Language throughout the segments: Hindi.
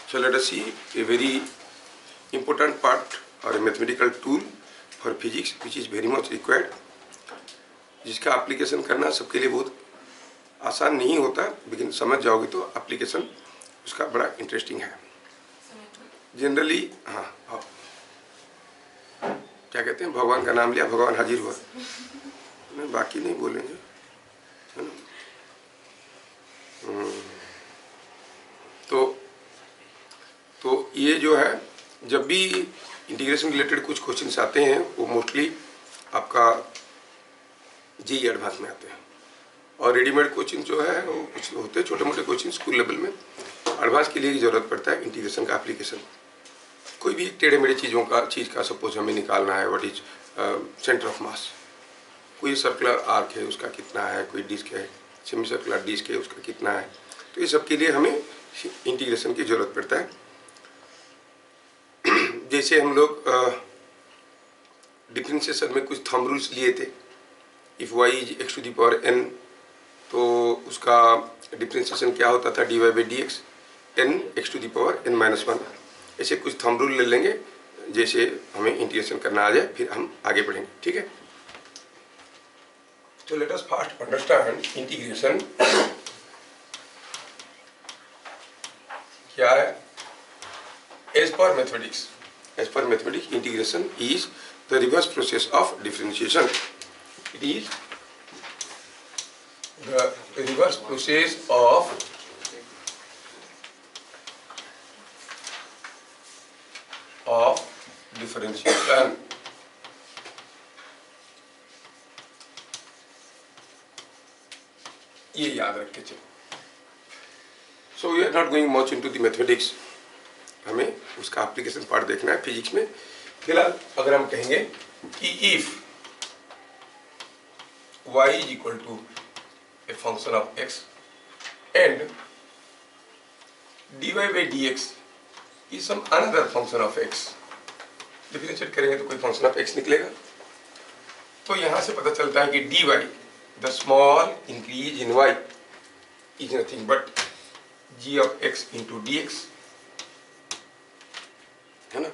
So let us see a very important part or a mathematical tool for physics which is very much required, जिसका एप्लीकेशन करना सबके लिए बहुत आसान नहीं होता, लेकिन समझ जाओगे तो एप्लीकेशन उसका बड़ा इंटरेस्टिंग है। जनरली हाँ, क्या कहते हैं, भगवान का नाम लिया भगवान हाजिर हुआ, मैं बाकी नहीं बोलेंगे, है ना। तो ये जो है, जब भी इंटीग्रेशन रिलेटेड कुछ क्वेश्चंस आते हैं वो मोस्टली आपका जेईई एडवांस में आते हैं, और रेडीमेड कोचिंग जो है वो कुछ होते हैं छोटे मोटे कोचिंग स्कूल लेवल में। एडवांस के लिए ज़रूरत पड़ता है इंटीग्रेशन का एप्लीकेशन। कोई भी टेढ़े मेढ़े चीज़ का सपोज हमें निकालना है, व्हाट इज सेंटर ऑफ मास, कोई सर्कुलर आर्क है उसका कितना है, कोई डिस्क है, सेमी सर्कुलर डिस्क है उसका कितना है, तो ये सब के लिए हमें इंटीग्रेशन की ज़रूरत पड़ता है। जैसे हम लोग डिफरेंशिएशन में कुछ थंब रूल्स लिए थे, if y is x to the power n, तो उसका डिफरेंशिएशन क्या होता था, dy by d x n x to the power n minus 1। ऐसे कुछ थंब रूल ले लेंगे, जैसे हमें इंटीग्रेशन करना आ जाए, फिर हम आगे बढ़ेंगे, ठीक है। तो let us first understand integration क्या है। एज पर mathematics integration is the reverse process of differentiation. It is the reverse process of differentiation. ये याद रख के चलो। So we are not going much into the mathematics, हमें उसका एप्लीकेशन पार्ट देखना है फिजिक्स में। फिलहाल अगर हम कहेंगे कि if y is equal to a function of x and dy by dx is some another function of x, differentiate करेंगे तो कोई फंक्शन ऑफ x निकलेगा। तो यहाँ से पता चलता है कि dy, the small increase in y, is nothing but g of x into dx, है ना।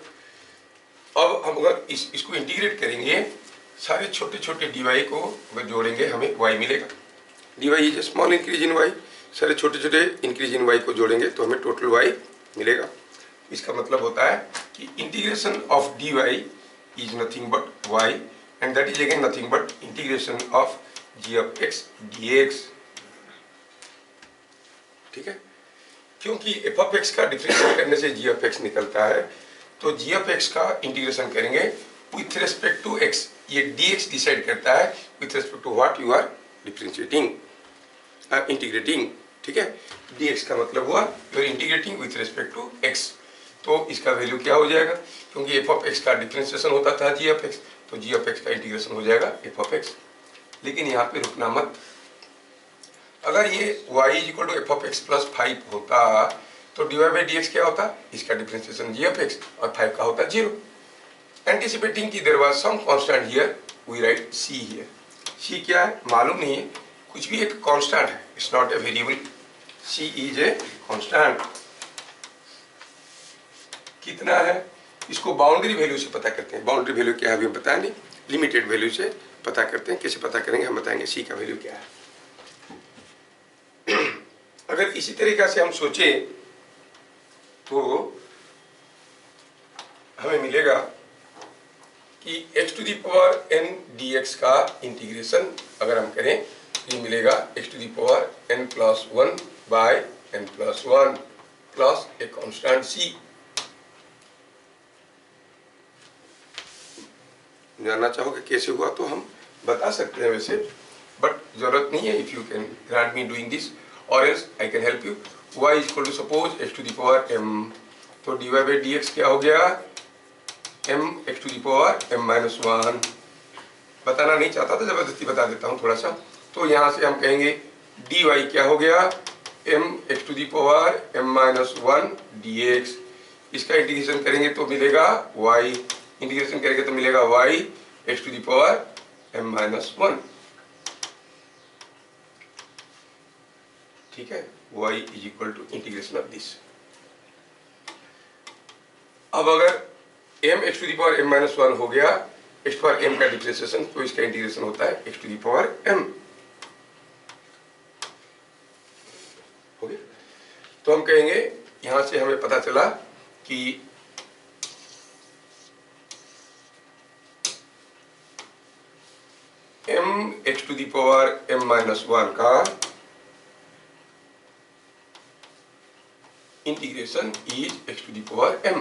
अब हम अगर इसको इंटीग्रेट करेंगे, सारे छोटे छोटे dy को अगर जोड़ेंगे हमें y मिलेगा। dy is small increase in y, सारे छोटे छोटे इंक्रीज इन y को जोड़ेंगे तो हमें टोटल y मिलेगा। इसका मतलब होता है कि integration of dy is nothing but y and that is again nothing but integration of g of x dx, ठीक है। क्योंकि f of x का डिफरेंशिएट करने से g of x निकलता है, तो g of x का इंटीग्रेशन करेंगे विथ रेस्पेक्ट टू x। ये dx डिसाइड करता है with respect to what you are differentiating, integrating, ठीक है। dx का मतलब हुआ you are integrating with respect to x, तो इसका वैल्यू क्या हो जाएगा, क्योंकि f of x का डिफरेंशिएशन होता था g of x, तो g of x का इंटीग्रेशन हो जाएगा f of x। लेकिन यहाँ पे रुकना मत, अगर ये y is equal to f of x plus 5 होता तो dy बाई dx क्या होता, इसका डिफरेंशिएशन g of x और 5 का होता 0। Anticipating कि there was some constant here, we write c here. c क्या है मालूम नहीं है, कुछ भी एक कांस्टेंट है, it's not a variable, c is a constant। कितना है, इसको बाउंड्री वैल्यू से पता करते हैं। बाउंड्री वैल्यू क्या है अभी पता नहीं, लिमिटेड वैल्यू से पता करते हैं। कैसे पता करेंगे हम बताएंगे, c का वैल्यू क्या है। अगर इसी तरीका से हम सोचे तो हमें मिलेगा कि x to the power n dx का इंटीग्रेशन अगर हम करें, ये मिलेगा x to the power n plus 1 by n plus 1 plus a constant c। जानना चाहोगे कैसे हुआ तो हम बता सकते हैं वैसे, बट जरूरत नहीं है। If you can grant me doing this और else I can help you. y is equal to suppose x to the power m, तो dy बाई dx क्या हो गया, m x to the power m minus 1। बताना नहीं चाहता था, जबरदस्ती बता देता हूँ थोड़ा सा। तो यहाँ से हम कहेंगे dy क्या हो गया, m x to the power m minus 1 dx। इसका इंटीग्रेशन करेंगे तो मिलेगा y, इंटीग्रेशन करेंगे तो मिलेगा y x to the power m minus 1, ठीक है। y is equal to integration of this. अब अगर m x to the power m minus 1 हो गया x पावर m का डिफरेंशिएशन, तो इसका इंटीग्रेशन होता है x to the power m। हो गया? तो हम कहेंगे यहां से हमें पता चला कि m x to the power m minus 1 का integration is x to the power m,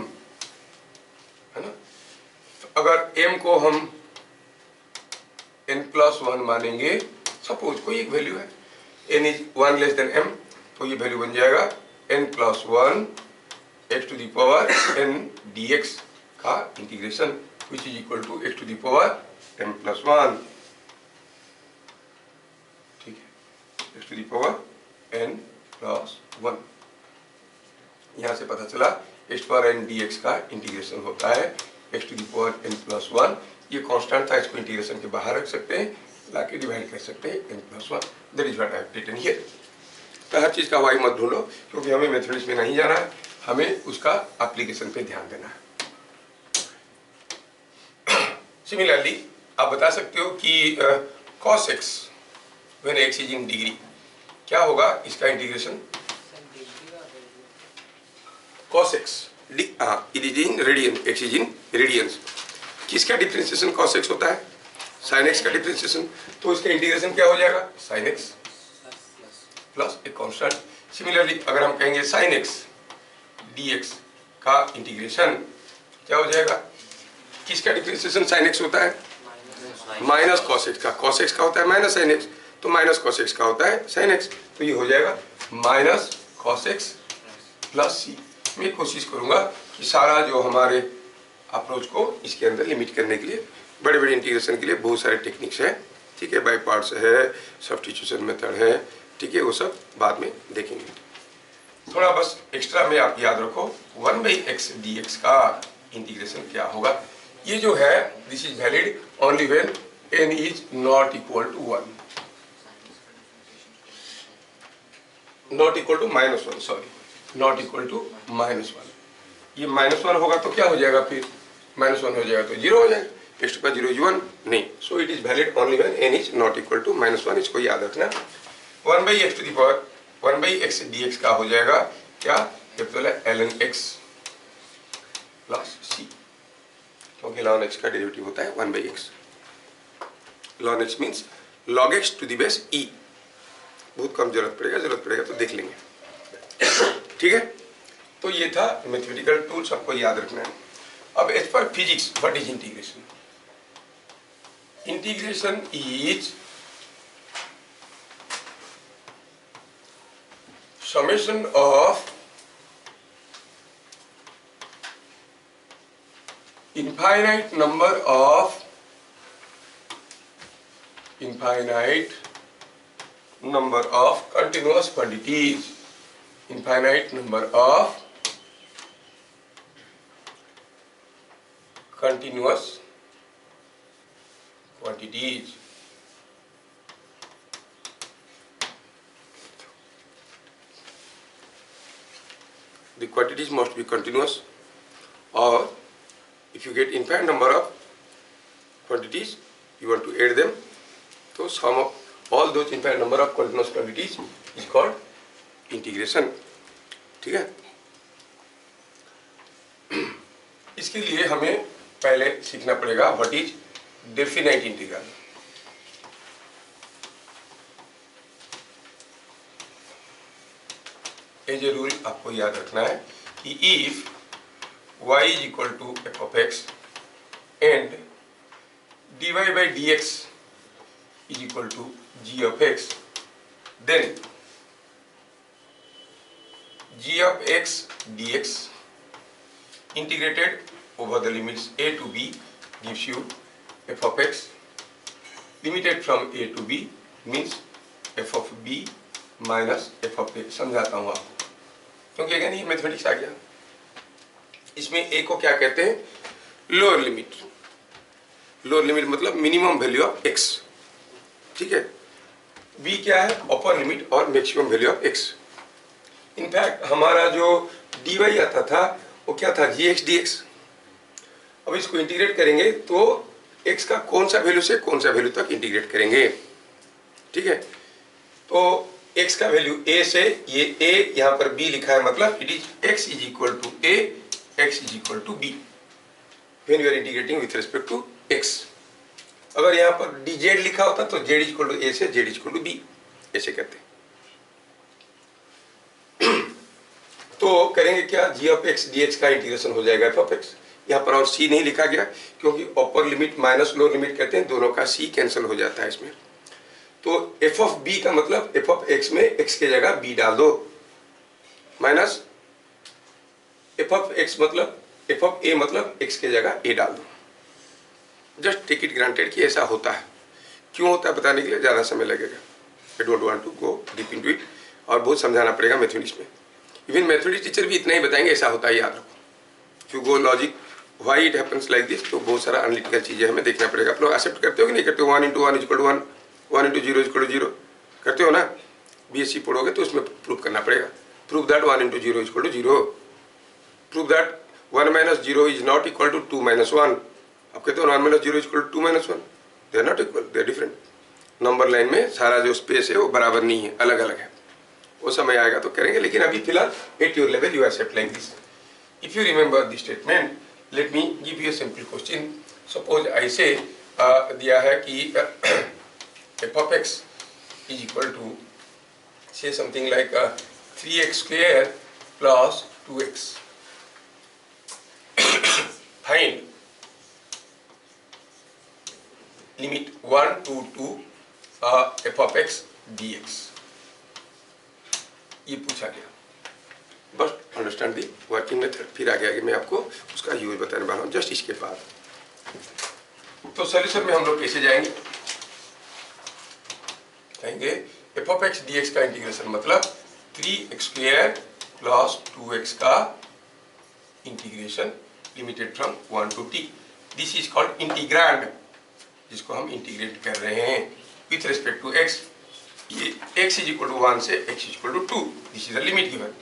है ना। अगर m को हम n प्लस 1 मानेंगे, सपोज कोई एक वैल्यू है n is 1 less than m, तो ये वैल्यू बन जाएगा n plus 1 x to the power n dx का integration, which is equal to x to the power m plus 1। ठीक है, x to the power n plus 1। यहां से पता चला x पावर n dx का इंटीग्रेशन होता है x to the power n plus 1। ये कांस्टेंट था, इसको इंटीग्रेशन के बाहर रख सकते हैं, लाके डिवाइड कर सकते हैं n plus 1। That is what I have written here. तो हर चीज का वाई मत ढूंढो, क्योंकि हमें मैथमेटिक्स में नहीं जाना है, हमें उसका एप्लीकेशन पे ध्यान देना है। सिमिलरली आप बता सकते हो कि cos x when x is in degree क्या होगा, इसका integration cos x it is in radian, x is in radiance. किसका डिफरेंशिएशन cos x होता है? sin x का डिफरेंशिएशन। तो इसका इंटीग्रेशन क्या हो जाएगा? sin x प्लस एक कांस्टेंट। सिमिलरली अगर हम कहेंगे sin x dx का इंटीग्रेशन क्या हो जाएगा? किसका डिफरेंशिएशन sin x होता है? माइनस cos x का। cos x का होता है माइनस sin x, तो माइनस cos x का होता है sin x, तो ये हो जाएगा minus cos x plus c। मैं कोशिश करूंगा कि सारा जो हमारे अप्रोच को इसके अंदर लिमिट करने के लिए, बड़े बड़े इंटीग्रेशन के लिए बहुत सारे टेक्निक्स हैं, ठीक है, बाय पार्ट्स है, सब्स्टिट्यूशन मेथड है, ठीक है, वो सब बाद में देखेंगे। थोड़ा बस एक्स्ट्रा में आप याद रखो 1/x dx का इंटीग्रेशन क्या होगा। ये जो है this is valid only when n is not equal to 1, not equal to -1, sorry, not equal to -1। ये -1 होगा तो क्या हो जाएगा? फिर -1 हो जाएगा तो 0 हो जाएगा, x का 0 इज 1 नहीं। So it is valid only when n is not equal to -1। इसको याद रखना। 1/x to the power 1/x dx का हो जाएगा क्या? कैपिटल है ln x प्लस c, क्योंकि ln x का डेरिवेटिव होता है 1/x। ln x means log x to the base e। बहुत कम जरूरत पड़ेगा तो देख लेंगे, ठीक है। तो ये था मैथमेटिकल टूल, सबको याद रखना है। अब एज पर physics what is integration? Integration is summation of infinite number of continuous quantities, infinite number of continuous quantities. The quantities must be continuous, or if you get infinite number of quantities, you want to add them, so sum of all those infinite number of continuous quantities is called integration, ठीक है। इसके लिए हमें पहले सीखना पड़ेगा what is definite integral. As a rule आपको याद रखना है कि if y is equal to f of x and dy by dx is equal to g of x, then g of x dx integrated over the limits a to b gives you f of x limited from a to b means f of b minus f of a। समझाता हूँ आपको, क्योंकि अगेन ये मैथमेटिक्स आ गया। इसमें a को क्या कहते हैं? Lower limit. लोअर लिमिट मतलब मिनिमम वैल्यू ऑफ x, ठीक है। b क्या है? अपर लिमिट और maximum value of x। In fact हमारा जो dy आता था वो क्या था, जी एक्स डी एक्स। अब इसको इंटीग्रेट करेंगे तो x का कौन सा वैल्यू से कौन सा वैल्यू तक इंटीग्रेट करेंगे, ठीक है। तो x का वैल्यू a से, ये a यहाँ पर b लिखा है, मतलब it is x is equal to a, x is equal to b when we are integrating with respect to x। अगर यहाँ पर dz लिखा होता तो z is equal to a से z is equal to b ऐसे कहते हैं। तो करेंगे क्या, g ऑफ x dx का इंटीग्रेशन हो जाएगा f ऑफ x। यहाँ पर और c नहीं लिखा गया क्योंकि upper limit minus lower limit कहते हैं, दोनों का c कैंसिल हो जाता है इसमें। तो f ऑफ b का मतलब f ऑफ x में x के जगह b डाल दो, माइनस f ऑफ x मतलब f ऑफ a मतलब x के जगह a डाल दो। जस्ट टेक इट ग्रांटेड कि ऐसा होता है। क्यों होता है बताने के लिए ज़्यादा समय लगेगा, I don't want to go deep into it, और बहुत समझाना पड़ेगा मैथमेटिक्स में। इवन मैथमेटिक्स टीचर भी इतना ही बताएंगे ऐसा होता है, याद रखो। if you go logic why it happens like this, तो बहुत सारा एनालिटिकल चीजें हमें देखना पड़ेगा। आप लोग एक्सेप्ट करते हो कि नहीं करते हो, 1 into 1 equal to 1, 1 into 0 equal to 0 करते हो ना। बीएससी पढ़ोगे तो उसमें प्रूव करना पड़ेगा, prove that 1 into 0 equal to 0, prove that 1 minus 0 is not equal to 2 minus 1। आप कहते हो 1 minus 0 equal to 2 minus 1, they are not equal, they are different. Number line में सारा जो स्पेस है वो बराबर नहीं है, अलग अलग है। वो समय आएगा तो करेंगे, लेकिन अभी फिलहाल at your level you accept like this. If you remember this statement, let me give you a simple question. Suppose ऐसे दिया है कि f of x is equal to say something like 3x square plus 2x. Find limit 1 to 2 f of x dx. ये पूछा गया, बस अंडरस्टैंड दी वर्किंग मेथड। फिर आगे आगे मैं आपको उसका यूज बताने वाला हूँ जस्ट इसके बाद। तो सॉल्यूशन में हम लोग कैसे जाएंगे, f of x d x का इंटीग्रेशन मतलब 3x स्क्वायर प्लस 2x का integration limited from 1 to t। This is called integrand, जिसको हम इंटीग्रेट कर रहे हैं विथ रिस्पेक्ट टू x। ये x इज इक्वल टू 1 से x is equal to 2, this is the limit given.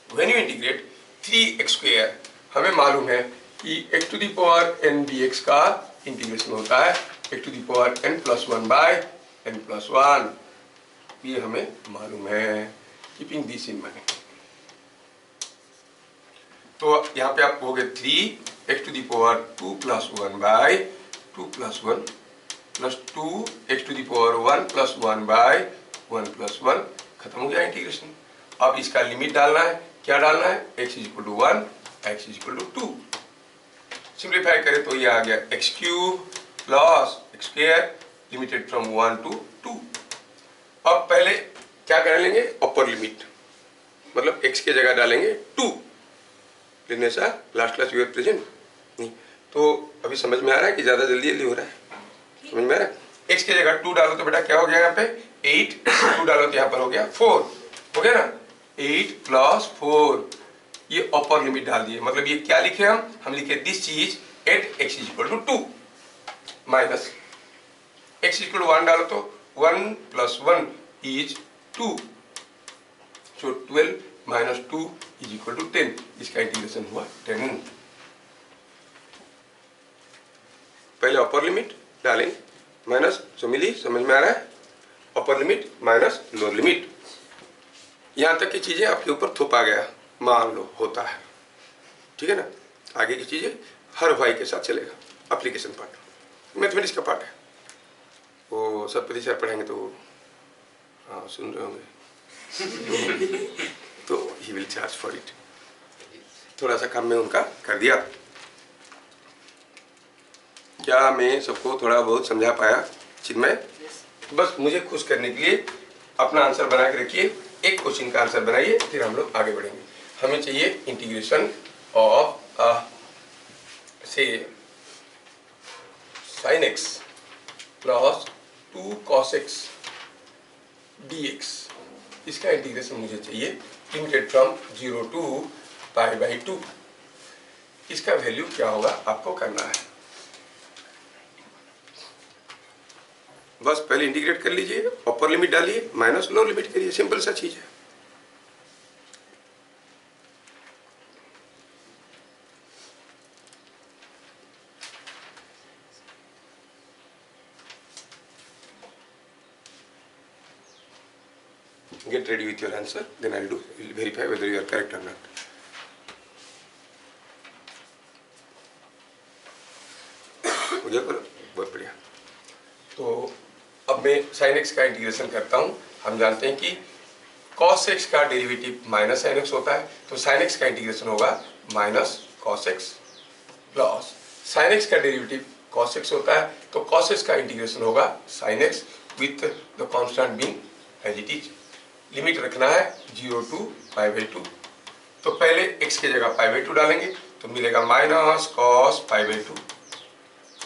When you integrate 3x square, हमें मालूम है कि x to the power n dx का इंटीग्रेशन होता है x to the power n plus 1 by n plus 1, ये हमें मालूम है। कीपिंग दिस इन माइंड, तो यहाँ पे आप कहोगे 3x to the power 2 plus 1 by 2 plus 1 plus 2x to the power 1 plus 1 by 1 plus 1, खत्म हो गया इंटीग्रेशन। अब इसका लिमिट डालना है, क्या डालना है, x is equal to 1, x is equal to 2। Simplify करें तो ये आ गया x cube plus x square limited from 1 to 2। अब पहले क्या कर लेंगे, अपर लिमिट, मतलब x के जगह डालेंगे 2। लेने सा last class you are present नहीं, तो अभी समझ में आ रहा है कि ज्यादा जल्दी जल्दी हो रहा है, समझ में आ रहा है। x के जगह 2 डालो तो बेटा क्या हो गया, यहाँ पे 8, 2 डालो तो यहाँ पर हो गया 4, हो गया ना, 8 प्लस 4, ये अपर लिमिट डाल दिए। मतलब ये क्या लिखे हम लिखे दिस चीज at x is equal to 2 minus x is equal to 1 डालो तो 1 plus 1 is 2, so 12 minus 2 is equal to 10। इसका इंटीग्रेशन हुआ 10। पहले अपर लिमिट डालेंगे माइनस, जो मिली समझ में आ रहा है, upper limit minus lower limit. यहां तक की चीजें आपके ऊपर थोपा गया, मान लो होता है, ठीक है ना। आगे की चीजें हर भाई के साथ चलेगा, एप्लीकेशन पार्ट मैथमेटिक्स का पार्ट है, वो सतपति सर पढ़ेंगे तो हाँ सुन रहे होंगे तो he will charge for it. थोड़ा सा काम में उनका कर दिया। क्या मैं सबको थोड़ा बहुत समझा पाया चिन्मय? बस मुझे खुश करने के लिए अपना आंसर बना के रखिए, एक क्वेश्चन का आंसर बनाइए, फिर हम लोग आगे बढ़ेंगे। हमें चाहिए इंटीग्रेशन ऑफ से sin x plus 2 cos x dx। इसका इंटीग्रेशन मुझे चाहिए लिमिटेड फ्रॉम 0 to π/2। इसका वैल्यू क्या होगा आपको करना है, बस पहले इंटीग्रेट कर लीजिए, अपर लिमिट डालिए माइनस लोअर लिमिट करिए, सिंपल सा चीज है। Get ready with your answer, then I'll verify whether you are correct or not. हो गया करो, बहुत बढ़िया। तो अब मैं sin x का इंटीग्रेशन करता हूँ। हम जानते हैं कि cos x का डेरिवेटिव माइनस sin x होता है, तो sin x का इंटीग्रेशन होगा माइनस cos x plus sin x का डेरिवेटिव cos x होता है, तो cos x का इंटीग्रेशन होगा sin x with the constant being as it is. Limit रखना है 0 to π/2। तो पहले x की जगह π/2 डालेंगे, तो मिलेगा माइनस cos π/2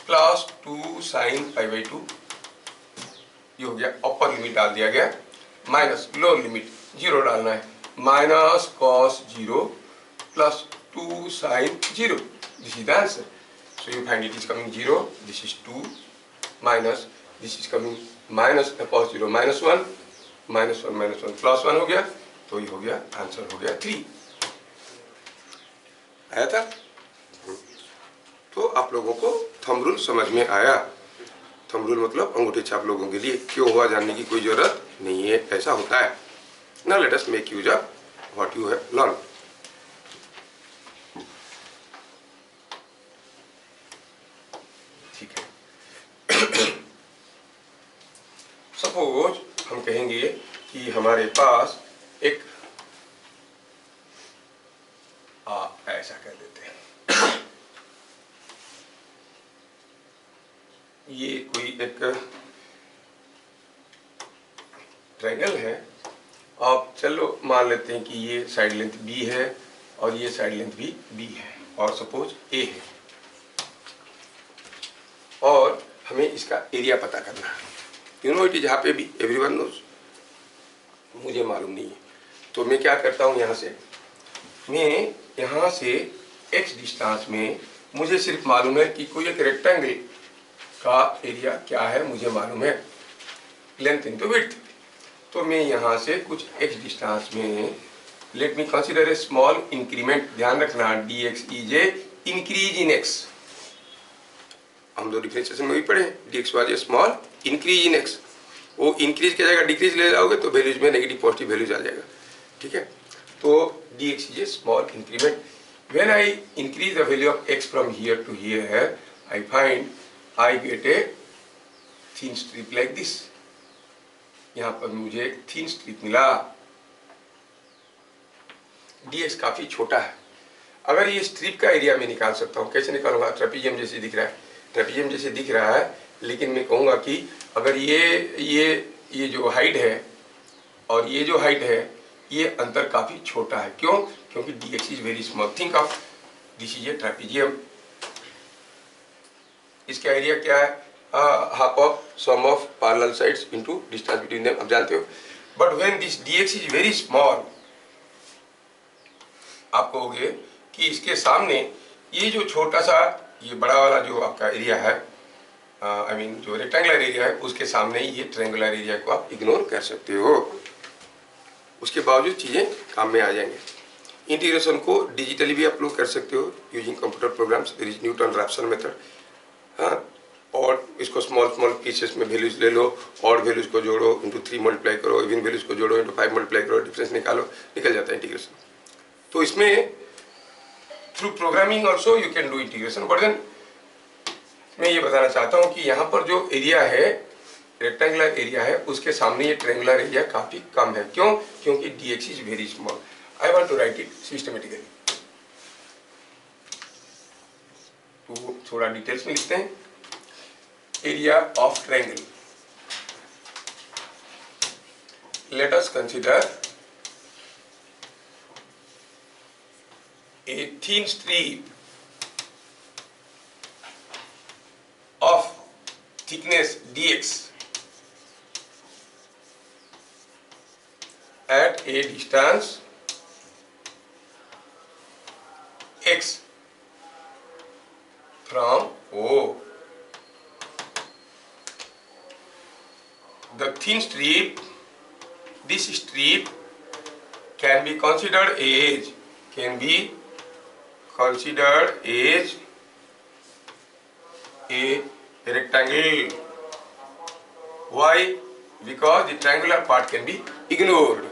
प्लस 2 sin π/2। ये हो गया, अपर लिमिट डाल दिया गया, माइनस लोअर लिमिट 0 डालना है, minus cos 0 plus 2 sin 0। This is the answer. So you find it is coming 0, this is 2 minus this is coming minus cos 0 -1 -1 plus 1 हो गया, तो ये हो गया, आंसर हो गया 3। आया था? तो आप लोगों को थंब रूल समझ में आया। थंब रूल मतलब अंगूठे छाप लोगों के लिए क्यों हुआ जानने की कोई जरूरत नहीं है, ऐसा होता है। Now let us make use of what you have learn. ठीक है। सपोज हम कहेंगे कि हमारे पास एक ऐसा कह देते हैं, ये कोई एक ट्रायंगल है। अब चलो मान लेते हैं कि ये साइड लेंथ b है और ये साइड लेंथ भी b है और सपोज a है, और हमें इसका एरिया पता करना है। यू नो इट इज, यहाँ पे भी एवरीवन नोज, मुझे मालूम नहीं है। तो मैं क्या करता हूँ, यहाँ से x डिस्टेंस में मुझे सिर्फ मालूम है कि कोई एक रेक्टेंगल का एरिया क्या है, मुझे मालूम है, लेंथ इनटू विड्थ। तो मैं यहाँ से कुछ x डिस्टेंस में let me consider a small increment. ध्यान रखना dx is A increase in x। हम दो डिफरेंशिएशन में भी पढ़े, dx was a small increase in x। वो इंक्रीज की जगह डिक्रीज ले जाओगे तो वैल्यूज में नेगेटिव पॉजिटिव वैल्यूज आ जाएगा। ठीक है, तो dx is a small increment. When I increase the value of x from here to here, I find I get a thin strip like this. यहाँ पर मुझे एक थिन स्ट्रिप मिला। dx काफी छोटा है। अगर ये स्ट्रिप का एरिया मैं निकाल सकता हूँ, कैसे निकालूंगा? ट्रेपीजियम जैसे दिख रहा है, ट्रेपीजियम जैसे दिख रहा है, लेकिन मैं कहूँगा कि अगर ये जो हाइट है और ये जो हाइट है, ये अंतर काफी छोटा है। क्यों? क्योंकि dx is very small. Think of this is a trapezium. इसका एरिया क्या है? Half of sum of parallel sides into distance between them, आप जानते हो। But when this dx is very small, आप कहोगे कि इसके सामने ये जो छोटा सा, ये बड़ा वाला जो आपका एरिया है, आई मीन जो रेक्टेंगुलर एरिया है, उसके सामने ही ये ट्रायंगुलर एरिया को आप इग्नोर कर सकते हो। उसके बावजूद चीजें काम में आ जाएंगे। इंटीग्रेशन को डिजिटली भी आप लोग कर सकते हो using computer programs. There is Newton Raphson method. हाँ, और इसको स्मॉल पीसेस में वैल्यूज ले लो, और वैल्यूज को जोड़ो, इंटू 3 मल्टीप्लाई करो, इवन वैल्यूज को जोड़ो, इंटू 5 मल्टीप्लाई करो, डिफरेंस निकालो, निकल जाता है इंटीग्रेशन। तो इसमें through programming also you can do integration. But then मैं ये बताना चाहता हूँ कि यहाँ पर जो एरिया है, रेक्टेंगुलर एरिया है, उसके सामने ये ट्रायंगुलर एरिया काफी कम है। क्यों? क्योंकि dx is very small. I want to write it systematically. तो थोड़ा डिटेल्स में लिखते हैं। Area of triangle, let us consider a thin strip of thickness dx at a distance x from O. The thin strip, this strip can be considered as a rectangle. Why? Because the triangular part can be ignored.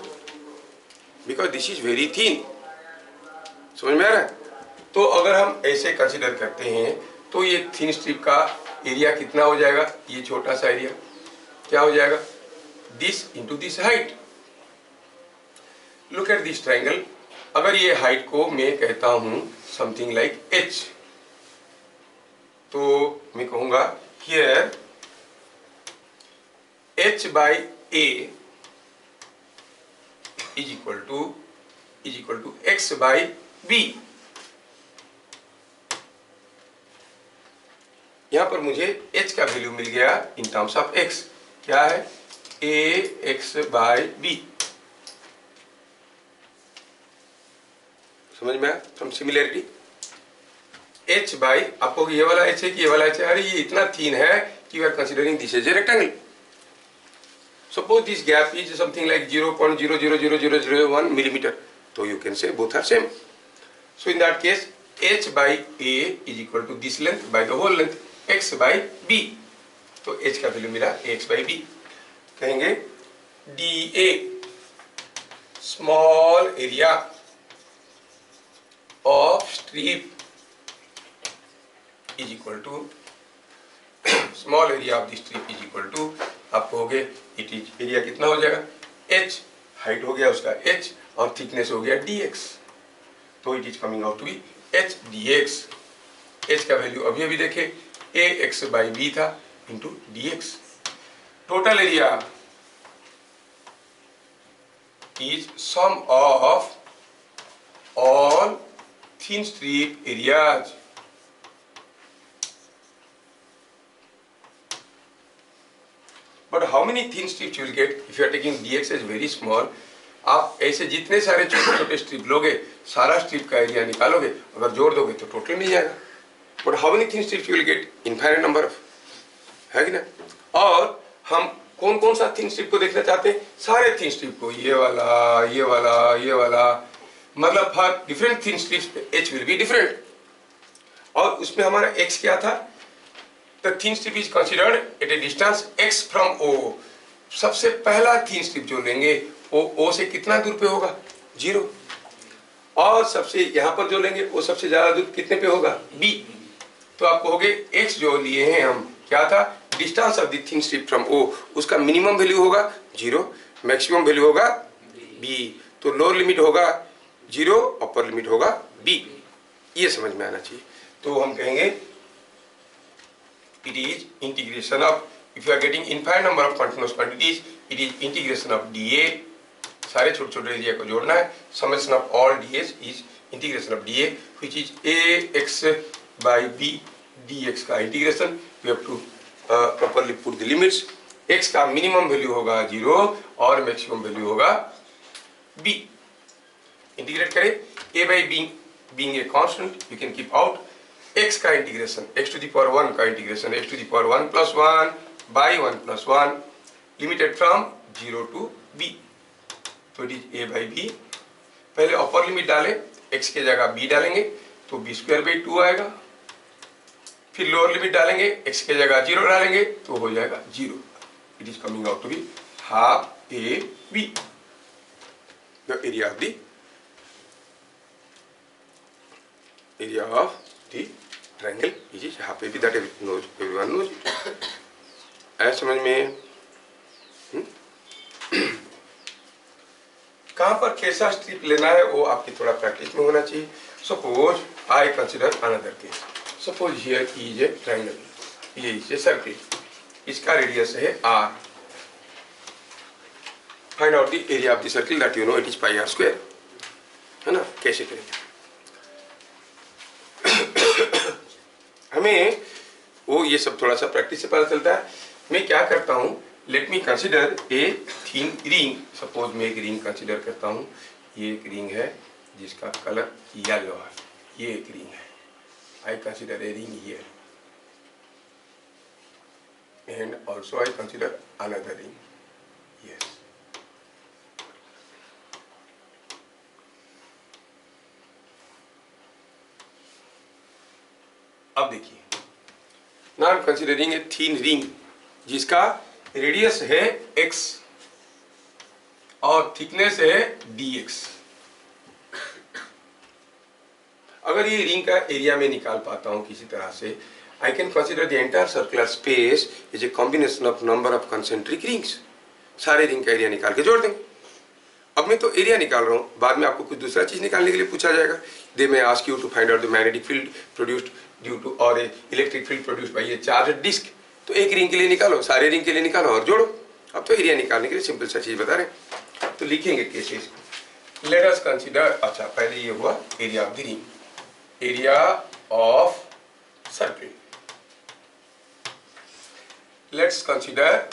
Because this is very thin. समझ में आ रहा है? तो अगर हम ऐसे कंसीडर करते हैं तो ये थिन स्ट्रिप का एरिया कितना हो जाएगा? ये छोटा सा एरिया क्या हो जाएगा? This into this height. Look at this triangle. अगर ये हाइट को मैं कहता हूं समथिंग लाइक h, तो मैं कहूंगा here h by a is equal to x by b। यहां पर मुझे h का वैल्यू मिल गया इन टर्म्स ऑफ x। क्या है? ax by b। समझ में आया? फ्रॉम सिमिलैरिटी h बाई, आपको ये वाला h है कि ये वाला h है? अरे ये इतना थिन है कि we are considering this as a rectangle. Suppose this gap is something like 0.0000001 millimeter. So you can say both are same. So in that case, h by a is equal to this length by the whole length, x by b. तो h का वैल्यू मिला x by b। कहेंगे dA small area of strip is equal to small area of the strip is equal to, आप कहोगे इट इज एरिया कितना हो जाएगा? h, हाइट हो गया उसका h और थिकनेस हो गया dx, तो it is coming out to be h dx। h का वैल्यू अभी अभी देखे ax बाई b था into dx। Total area is sum of all thin strip areas. But how many thin strips you will get if you are taking dx as very small? आप ऐसे जितने सारे छोटे छोटे स्ट्रिप लोगे, सारा स्ट्रिप का एरिया निकालोगे, अगर जोड़ दोगे तो टोटल मिल जाएगा। But how many thin strips you will get? Infinite number of, है कि ना? और हम कौन कौन सा थिन स्ट्रिप को देखना चाहते हैं? सारे थिन स्ट्रिप को, ये वाला, ये वाला, ये वाला, मतलब for different thin strips h will be different। और उसमें हमारा x क्या था? The thin strip is considered at a distance x from O। सबसे पहला thin strip जो लेंगे वो O से कितना दूर पे होगा? 0। और सबसे यहाँ पर जो लेंगे वो सबसे ज्यादा दूर कितने पे होगा? B। तो आप कहोगे x जो लिए हैं हम, क्या था? Distance of the thin strip from O, उसका मिनिमम वैल्यू होगा 0, मैक्सिमम वैल्यू होगा B। तो लोअर लिमिट होगा 0, अपर लिमिट होगा B। ये समझ में आना चाहिए। तो हम कहेंगे it is integration of, if you are getting infinite number of continuous quantities, it is integration of dA, सारे छोटे छोटे एरिया को जोड़ना है। summation of all dAs is integration of dA, which is ax by b dx का integration. we have to properly put the limits। x का मिनिमम वैल्यू होगा 0 और मैक्सिमम वैल्यू होगा b। इंटीग्रेट करें, a by being a constant you can keep out, x का integration, x to the power 1 का integration, x to the power 1 plus 1 by 1 plus 1 limited from 0 to b। तो it is a by b। पहले अपर लिमिट डालें, x के जगह b डालेंगे तो b स्क्वायर बाई 2 आएगा। फिर लोअर लिमिट डालेंगे, x के जगह 0 डालेंगे तो हो जाएगा 0। It is coming out to be half a b, the area of the triangle which is half AB, that everyone knows। ऐसा समझ में? कहाँ पर कैसा स्ट्रिप लेना है वो आपकी थोड़ा प्रैक्टिस में होना चाहिए। Suppose I consider another case. Suppose here is a triangle, ये इज ए सर्किल, इसका रेडियस है r। Find out the area of the circle, that you know it is pi r square, है ना? कैसे करेंगे? हमें वो ये सब थोड़ा सा प्रैक्टिस से पता चलता है। मैं क्या करता हूँ, let me consider a thin ring. Suppose मैं एक रिंग कंसिडर करता हूँ, ये एक रिंग है जिसका कलर येलो है, ये एक रिंग है। आई consider a ring here and also I consider another ring here. अब देखिए, now I am considering a thin ring जिसका रेडियस है x और थिकनेस है dx। अगर ये रिंग का एरिया में निकाल पाता हूं किसी तरह से, I can consider the entire circular space is a combination of number of concentric rings। सारे रिंग का एरिया निकाल के जोड़ देंगे। अब मैं तो एरिया निकाल रहा हूँ, बाद में आपको कुछ दूसरा चीज निकालने के लिए पूछा जाएगा। They may ask you to find out the magnetic field produced due to और electric field produced by a charged disc. तो एक रिंग के लिए निकालो, सारे रिंग के लिए निकालो और जोड़ो। अब तो एरिया निकालने के लिए सिंपल सा चीज बता रहे हैं, तो लिखेंगे कैसे इसको। लेट अस कंसीडर, अच्छा पहले ये हुआ area of the ring, area of circle. Let's consider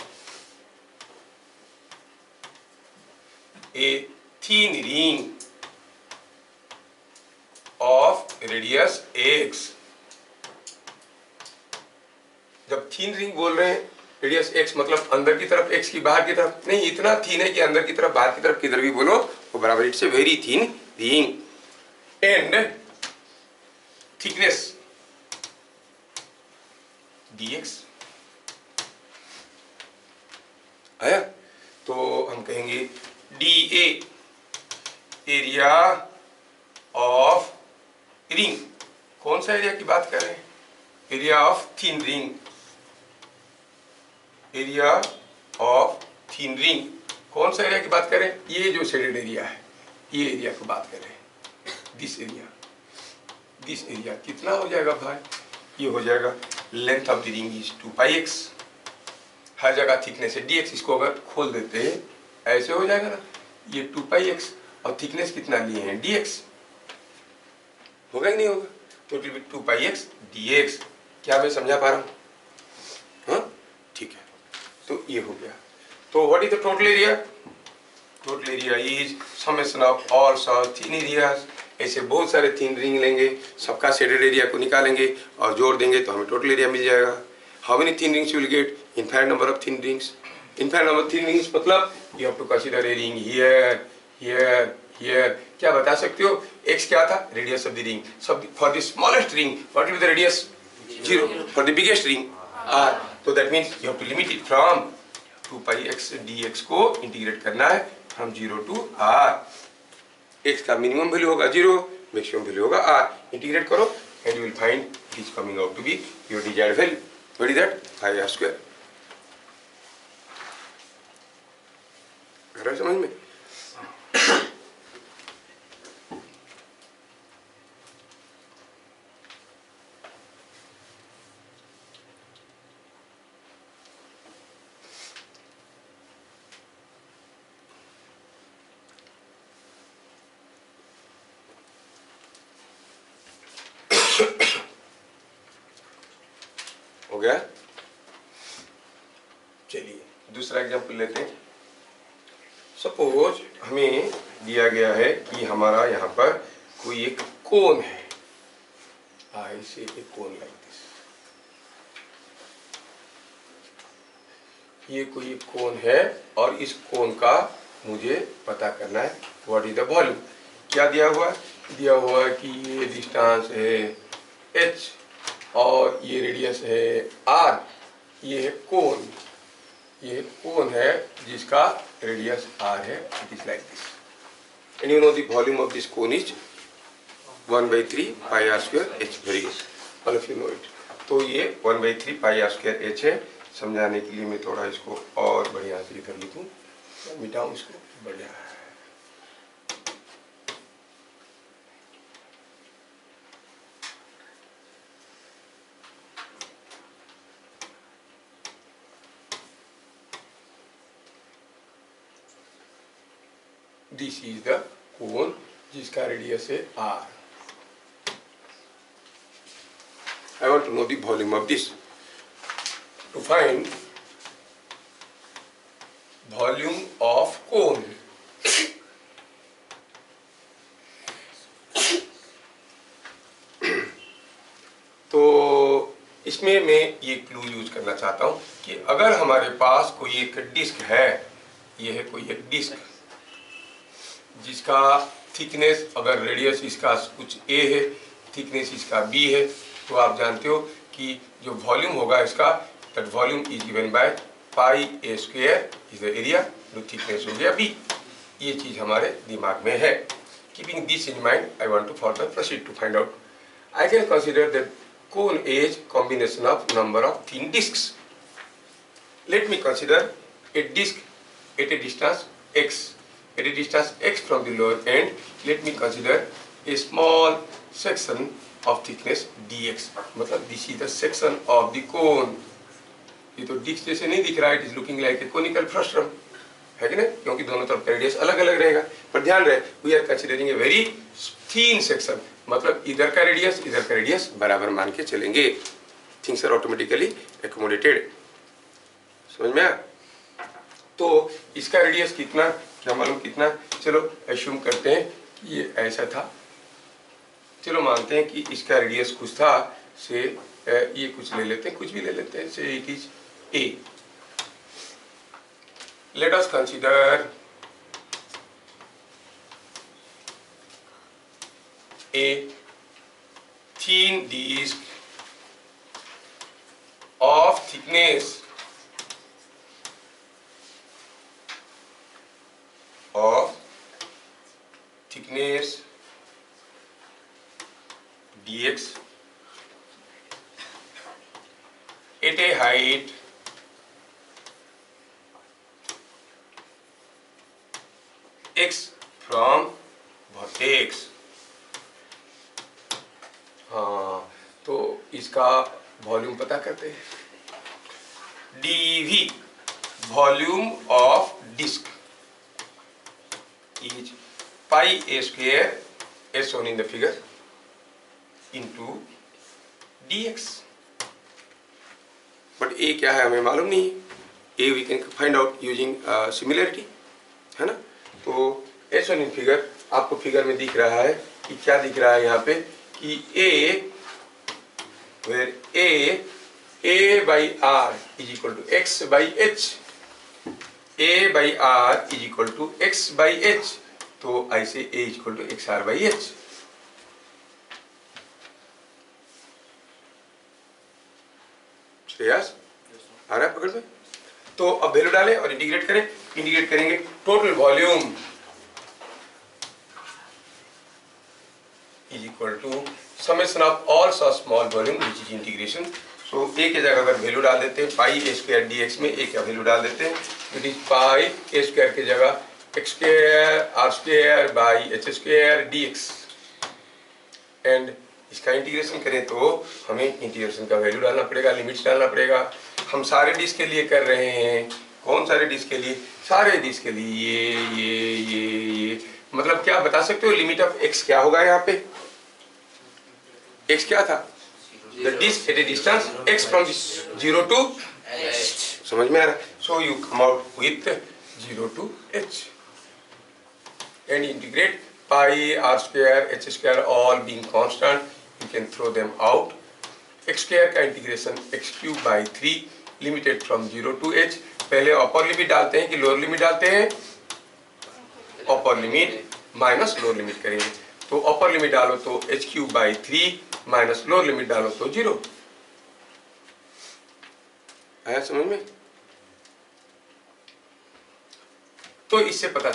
a thin ring of radius x। जब thin ring बोल रहे हैं रेडियस x मतलब अंदर की तरफ x की बाहर की तरफ नहीं, इतना thin है कि अंदर की तरफ बाहर की तरफ किधर भी बोलो वो बराबर। It's a very thin ring and thickness dx आया। तो हम कहेंगे DA एरिया ऑफ रिंग। कौन सा एरिया की बात कर रहे हैं? Area of thin ring, area of thin ring. कौन सा एरिया की बात कर रहे हैं? ये जो शेडेड एरिया है, ये एरिया की बात कर रहे हैं। दिस एरिया कितना हो जाएगा भाई? ये हो जाएगा length of the ring is 2πx। हर जगह थिकनेस है dx। इसको अगर खोल देते हैं ऐसे हो जाएगा ना, ये 2πx और थिकनेस कितना लिए हैं dx। होगा कि नहीं होगा? तो it will be 2πx dx। क्या मैं समझा पा रहा हूँ? हाँ ठीक है, तो ये हो गया। तो what is the total area? Total area is summation of all such thin areas. ऐसे बहुत सारे थिन रिंग लेंगे, सबका शेडेड एरिया को निकालेंगे और जोड़ देंगे तो हमें टोटल एरिया मिल जाएगा। How many thin rings you will get? Infinite number of thin rings. Infinite number of thin rings मतलब you have to consider a ring here, here, here। क्या बता सकते हो? x क्या था? Radius of the ring। So for the smallest ring, what will be the radius? 0। For the biggest ring, r। So that means you have to limit it from 2πx dx को इंटीग्रेट करना है from 0 to r। x का मिनिमम वैल्यू होगा 0, मैक्सिमम वैल्यू होगा r। इंटीग्रेट करो and you will find it is coming out to be your desired value। What is that? pi r square। समझ में? हो गया? चलिए दूसरा एग्जांपल लेते हैं। सपोज हमें दिया गया है कि हमारा यहाँ पर कोई एक कोन है, आई से एक कोन लाइक दिस। ये कोई एक कोन है और इस कोन का मुझे पता करना है व्हाट इज द वॉल्यूम। क्या दिया हुआ है? दिया हुआ है कि ये डिस्टेंस है h और ये रेडियस है r। ये है कोन, ये कोन है जिसका रेडियस r है। It is like this and you know the volume of this cone is 1/3 pi r square h। Very good, all of you know it. तो ये 1/3 pi r square h है। समझाने के लिए मैं थोड़ा इसको और बढ़िया से इधर लिखूं, मिटाऊं इसको, बढ़िया है। दिस इज द कोन जिसका रेडियस है r। I want to know the volume of this। To find volume of cone, तो इसमें मैं ये क्लू यूज करना चाहता हूँ कि अगर हमारे पास कोई एक डिस्क है, ये है कोई एक डिस्क जिसका थिकनेस, अगर रेडियस इसका कुछ a है, थिकनेस इसका b है, तो आप जानते हो कि जो वॉल्यूम होगा इसका, that volume is given by pi a square is the area, जो थिकनेस हो गया b। ये चीज हमारे दिमाग में है. Keeping this in mind, I want to further proceed to find out. I can consider that cone is combination of number of thin discs. Let me consider a disc at a distance x. At a distance x from the lower end, let me consider a small section of thickness dx. मतलब this is the section of the cone. ये तो डिस्क जैसे नहीं दिख रहा है, it is looking like a conical frustum. है कि नहीं, क्योंकि दोनों तरफ का रेडियस अलग अलग रहेगा. पर ध्यान रहे, we are considering a very thin section, मतलब इधर का रेडियस बराबर मान के चलेंगे. Things are automatically accommodated. समझ में आया? तो इसका रेडियस कितना, क्या मालूम कितना, चलो एज्यूम करते हैं कि ये ऐसा था. चलो मानते हैं कि इसका रेडियस कुछ था, से ये कुछ ले लेते हैं, कुछ भी ले लेते हैं, से it is A. Let us consider a thin disc of thickness dx at a height x from vertex. हाँ, तो इसका वॉल्यूम पता करते हैं. dv volume of disc is pi a square as shown in the figure into dx. But a क्या है हमें मालूम नहीं. a we can find out using similarity, है ना. तो एज shown in फिगर, आपको फिगर में दिख रहा है कि क्या दिख रहा है यहाँ पे कि a by r is equal to x by h. a by r is equal to x by h. तो ऐसे a is equal to xr by h. Shreyas आ रहा है पकड़ में? तो अब वैल्यू डालें और इंटीग्रेट करें. इंटीग्रेट करेंगे total volume is equal to summation of all such small volume which is integration. So a की जगह अगर वैल्यू डाल देते हैं पाई a स्क्वायर dx में a का वैल्यू डाल देते हैं, it is pi a square की जगह x square r square by h square dx. And इसका इंटीग्रेशन करें तो हमें इंटीग्रेशन का वैल्यू डालना पड़ेगा, लिमिट्स डालना पड़ेगा. हम सारे डिस्क के लिए कर रहे हैं. कौन सारे डिस्क के लिए? सारे डिस्क के लिए. ये मतलब क्या बता सकते हो लिमिट ऑफ x क्या होगा यहाँ पे? x क्या था? The disk at a distance x from 0 to h. समझ में आ रहा है? So you come out with 0 to h and integrate pi r square h square all being constant. You can throw them out. x square का integration x cube by 3 limited from 0 to h. पहले अपर लिमिट डालते हैं कि लोअर लिमिट डालते हैं? Upper limit minus lower limit करेंगे. तो अपर लिमिट डालो तो h cube by 3 minus lower limit डालो तो 0. आया समझ में? तो इससे पता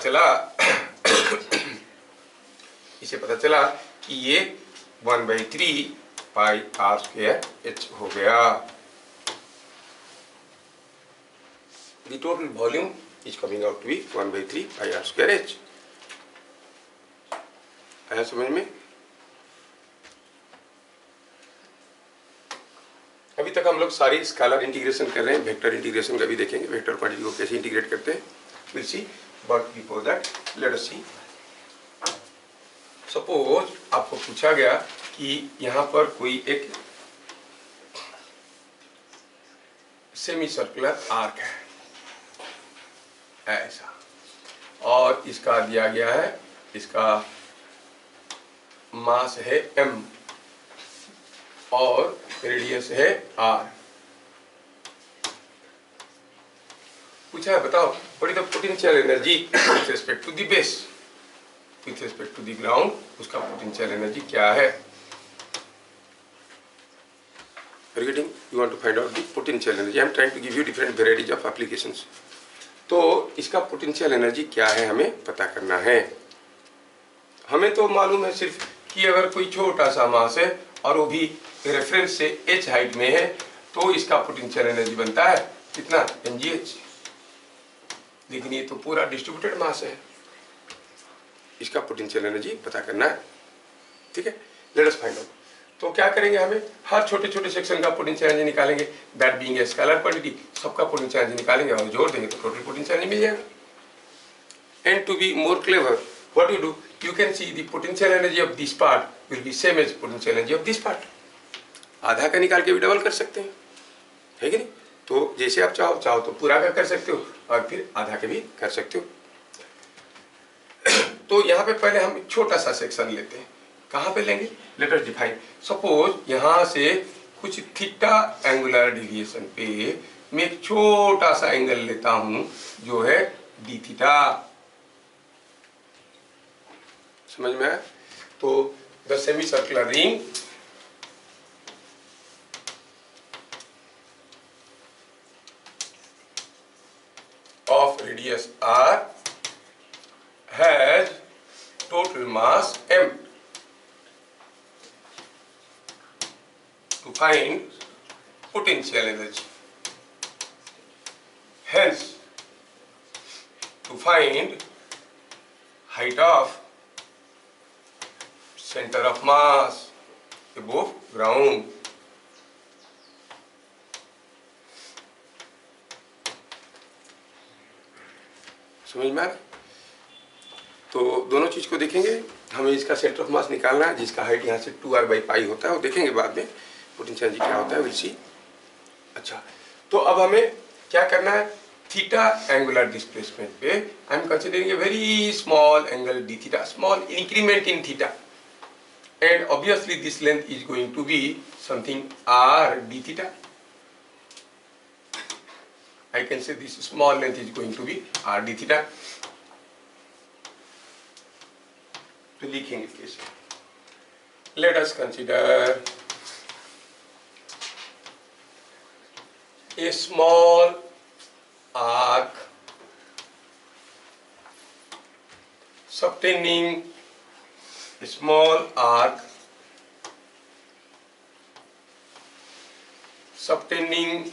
चला कि ये 1/3 पाई r स्क्वायर h हो गया. The total volume is coming out to be 1/3 pi r square h. आया समझ में? अभी तक हम लोग सारी स्केलर इंटीग्रेशन कर रहे हैं. वेक्टर इंटीग्रेशन का भी देखेंगे, वेक्टर क्वांटिटी को कैसे इंटीग्रेट करते हैं. Will see. But before that let us see. Suppose आपको पूछा गया कि यहाँ पर कोई एक सेमी सर्कुलर आर्क है ऐसा, और इसका दिया गया है, इसका मास है m और रेडियस है r. पूछा है बताओ what is the potential energy with respect to the base, with respect to the ground, उसका पोटेंशियल एनर्जी क्या है? Are you getting? You want to find out the potential energy. I am trying to give you different varieties of applications. तो इसका पोटेंशियल एनर्जी क्या है हमें पता करना है। हमें तो मालूम है सिर्फ कि अगर कोई छोटा सा मास है और वो भी रेफरेंस से h हाइट में है तो इसका पोटेंशियल एनर्जी बनता है कितना, mgh। लेकिन ये तो पूरा डिस्ट्रीब्यूटेड मास है, इसका पोटेंशियल एनर्जी पता करना है। ठीक है, लेट अस फाइंड आउट। तो क्या करेंगे, हमें हर छोटे छोटे सेक्शन का पोटेंशियल एनर्जी निकालेंगे, that being a scalar quantity, सबका पोटेंशियल एनर्जी निकालेंगे और जोड़ देंगे तो टोटल पोटेंशियल एनर्जी मिल जाएगा। And to be more clever, what you do, you can see the potential energy of this part will be same as potential energy of this part। आधा का निकाल के भी डबल कर सकते हैं, है कि नहीं। तो जैसे आप चाहो तो पूरा का कर सकते हो और फिर आधा का भी कर सकते हो। तो यहाँ पे पहले हम छोटा सा सेक्शन लेते हैं। कहाँ पे लेंगे, लेट अस डिफाइन। सपोज यहाँ से कुछ थीटा एंगुलर डेविएशन पे मैं एक छोटा सा एंगल लेता हूँ जो है डी थीटा। समझ में आया। तो the semi circular ring of radius r has total mass m। To find potential energy, hence to find height of center of mass above ground। समझ में आ रहा। तो दोनों चीज को देखेंगे, हमें इसका सेंटर ऑफ मास निकालना है जिसका हाइट यहाँ से 2r/पाई होता है, वो देखेंगे बाद में पोटेंशियल एनर्जी क्या होता है, विल सी। अच्छा, तो अब हमें क्या करना है, थीटा एंगुलर डिस्प्लेसमेंट पे I am considering a very small angle D theta, small increment in theta, and obviously this length is going to be something r d theta। I can say this small length is going to be r d theta। तो लिखेंगे कैसे, let us consider a small arc subtending a small arc subtending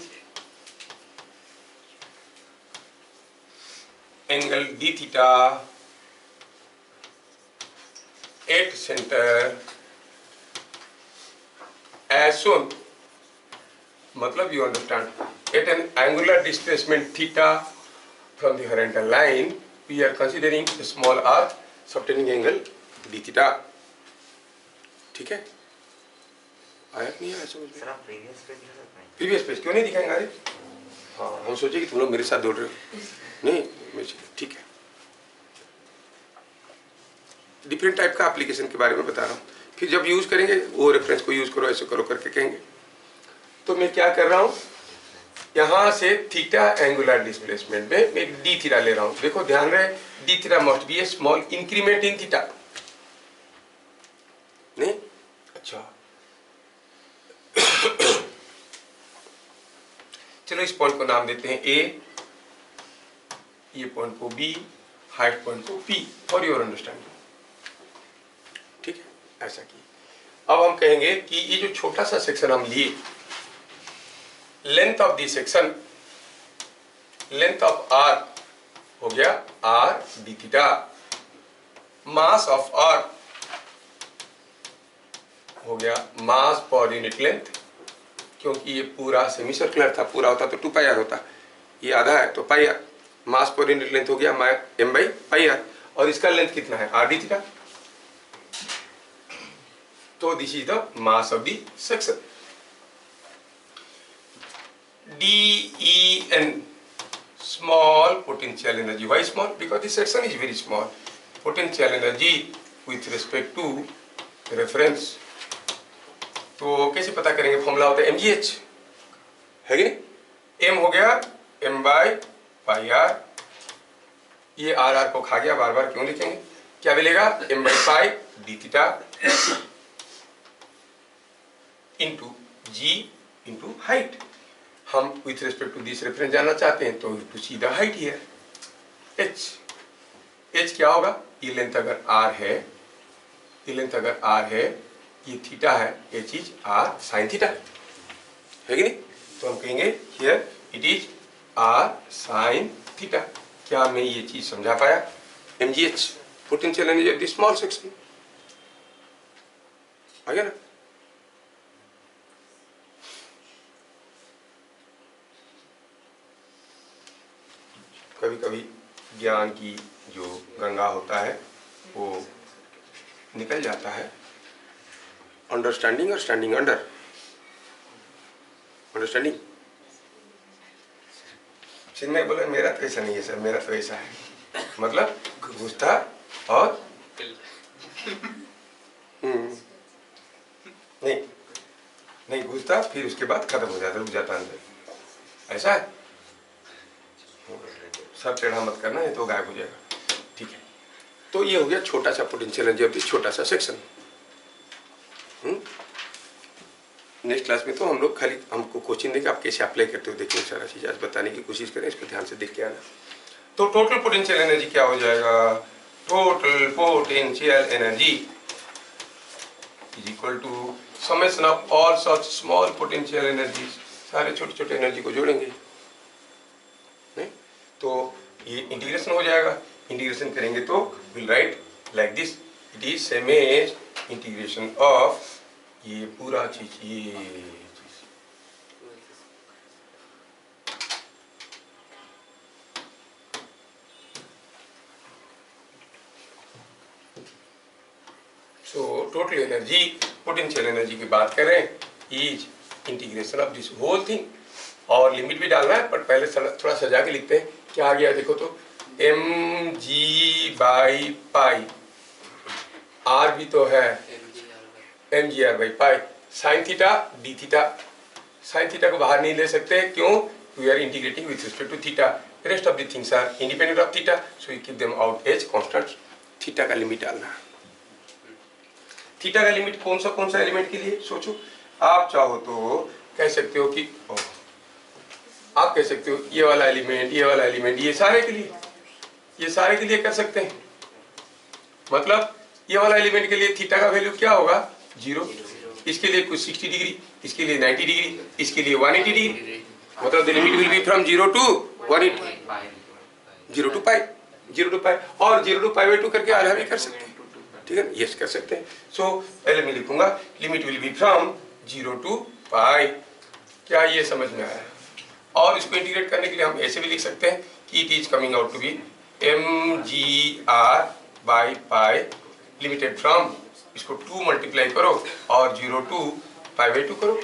angle d theta at center as shown। मतलब you understand, at an angular displacement theta from the horizontal line we are considering a small arc subtending angle D theta. ठीक है, आया नहीं आया समझ में। प्रीवियस पेज क्यों नहीं दिखाएंगे अरे। हाँ, हम सोचे कि तुम लोग मेरे साथ दौड़ रहे हो, नहीं ठीक है। डिफरेंट टाइप का एप्लीकेशन के बारे में बता रहा हूँ, फिर जब यूज करेंगे वो रेफरेंस को यूज करो, ऐसे करो करके कहेंगे। तो मैं क्या कर रहा हूँ, यहाँ से थीटा एंगुलर डिस्प्लेसमेंट में मैं एक डी थीटा ले रहा हूँ। देखो ध्यान रहे, D theta must be A small increment in theta, नहीं। अच्छा चलो इस पॉइंट को नाम देते हैं ए, ये पॉइंट को बी, हाइट पॉइंट को पी, फॉर योर अंडरस्टैंडिंग। ठीक है, ऐसा की। अब हम कहेंगे कि ये जो छोटा सा सेक्शन हम लिए, length of the section, length of r हो गया r d theta, mass of r हो गया मास पर यूनिट लेंथ, क्योंकि ये पूरा सेमी सर्कुलर था, पूरा होता तो 2πr होता, ये आधा है तो πr, मास पर यूनिट लेंथ हो गया m/πr, और इसका लेंथ कितना है r d थीटा। तो this is the mass of the section. DEN small potential energy, why small, because the section is very small, potential energy with respect to reference। तो कैसे पता करेंगे, फॉर्मूला होता है mgh, है कि नहीं। m हो गया m/πr, ये r को खा गया, बार बार क्यों लिखेंगे, क्या मिलेगा m/π d theta into g into height. हम with respect to this reference जानना चाहते हैं तो to see the height here, H. H क्या होगा, ये लेंथ अगर आर है, ये लेंथ अगर आर है, ये थीटा है, H is R sine theta, है कि नहीं? तो हम कहेंगे here it is R sine theta. क्या मैं ये चीज समझा पाया? mgh potential energy of the small section, आ गया ना? कभी कभी ज्ञान की जो गंगा होता है वो निकल जाता है, अंडरस्टैंडिंग और स्टैंडिंग अंडर, अंडरस्टैंडिंग। चिन्मय बोले मेरा तो ऐसा नहीं है सर, मेरा तो ऐसा है, मतलब घुसता और नहीं नहीं घुसता, फिर उसके बाद खत्म हो जाता, रुक जाता अंदर, ऐसा है। सब टेढ़ा मत करना है तो गायब हो जाएगा, ठीक है? तो ये हो गया छोटा सा पोटेंशियल एनर्जी ऑफ दिस छोटा सा सेक्शन। नेक्स्ट क्लास में तो हम लोग खाली हमको कोचिंग देंगे, आप कैसे अप्लाई करते हो देखिए, सारा चीज आज बताने की कोशिश करें, इसको ध्यान से देख के आना। तो टोटल पोटेंशियल एनर्जी क्या हो जाएगा? Total potential energy is equal to summation of all such small potential energy, सारे छोटे छोटे एनर्जी को जोड़ेंगे, नहीं? तो ये इंटीग्रेशन हो जाएगा। इंटीग्रेशन करेंगे तो will write like this, it is same as integration of ये पूरा चीज, ये चीज so total energy, potential energy की बात करें, is integration of this whole thing. और लिमिट भी डालना है, पर पहले थोड़ा सजा के लिखते हैं। क्या आ गया देखो तो, m g by pi, r भी तो है m g r by pi, sine theta d theta. Sine theta को बाहर नहीं ले सकते, क्यों? We are integrating with respect to theta, rest of the things are independent of theta, so we keep them out as constant. Theta का लिमिट डालना। थीटा का लिमिट कौन सा एलिमेंट के लिए सोचो। आप चाहो तो कह सकते हो कि आप कह सकते हो ये वाला एलिमेंट, ये वाला एलिमेंट, ये सारे के लिए, ये सारे के लिए कर सकते हैं। मतलब ये वाला एलिमेंट के लिए थीटा का वैल्यू क्या होगा? 0। इसके लिए कुछ 60 डिग्री, इसके लिए 90 डिग्री, इसके लिए 180 डिग्री। मतलब the limit will be from 0 to 180, 0 to pi, 0 to pi, और 0 टू पाई बाई 2 करके आधा भी कर सकते हैं, ठीक है? यस कर सकते हैं। सो पहले मैं लिखूंगा limit will be from 0 to pi. क्या ये समझ में आया? और इसको इंटीग्रेट करने के लिए हम ऐसे भी लिख सकते हैं कि it is coming out to be m g r by pi limited from, इसको 2 मल्टीप्लाई करो और 0 टू पाई बाई 2 करो।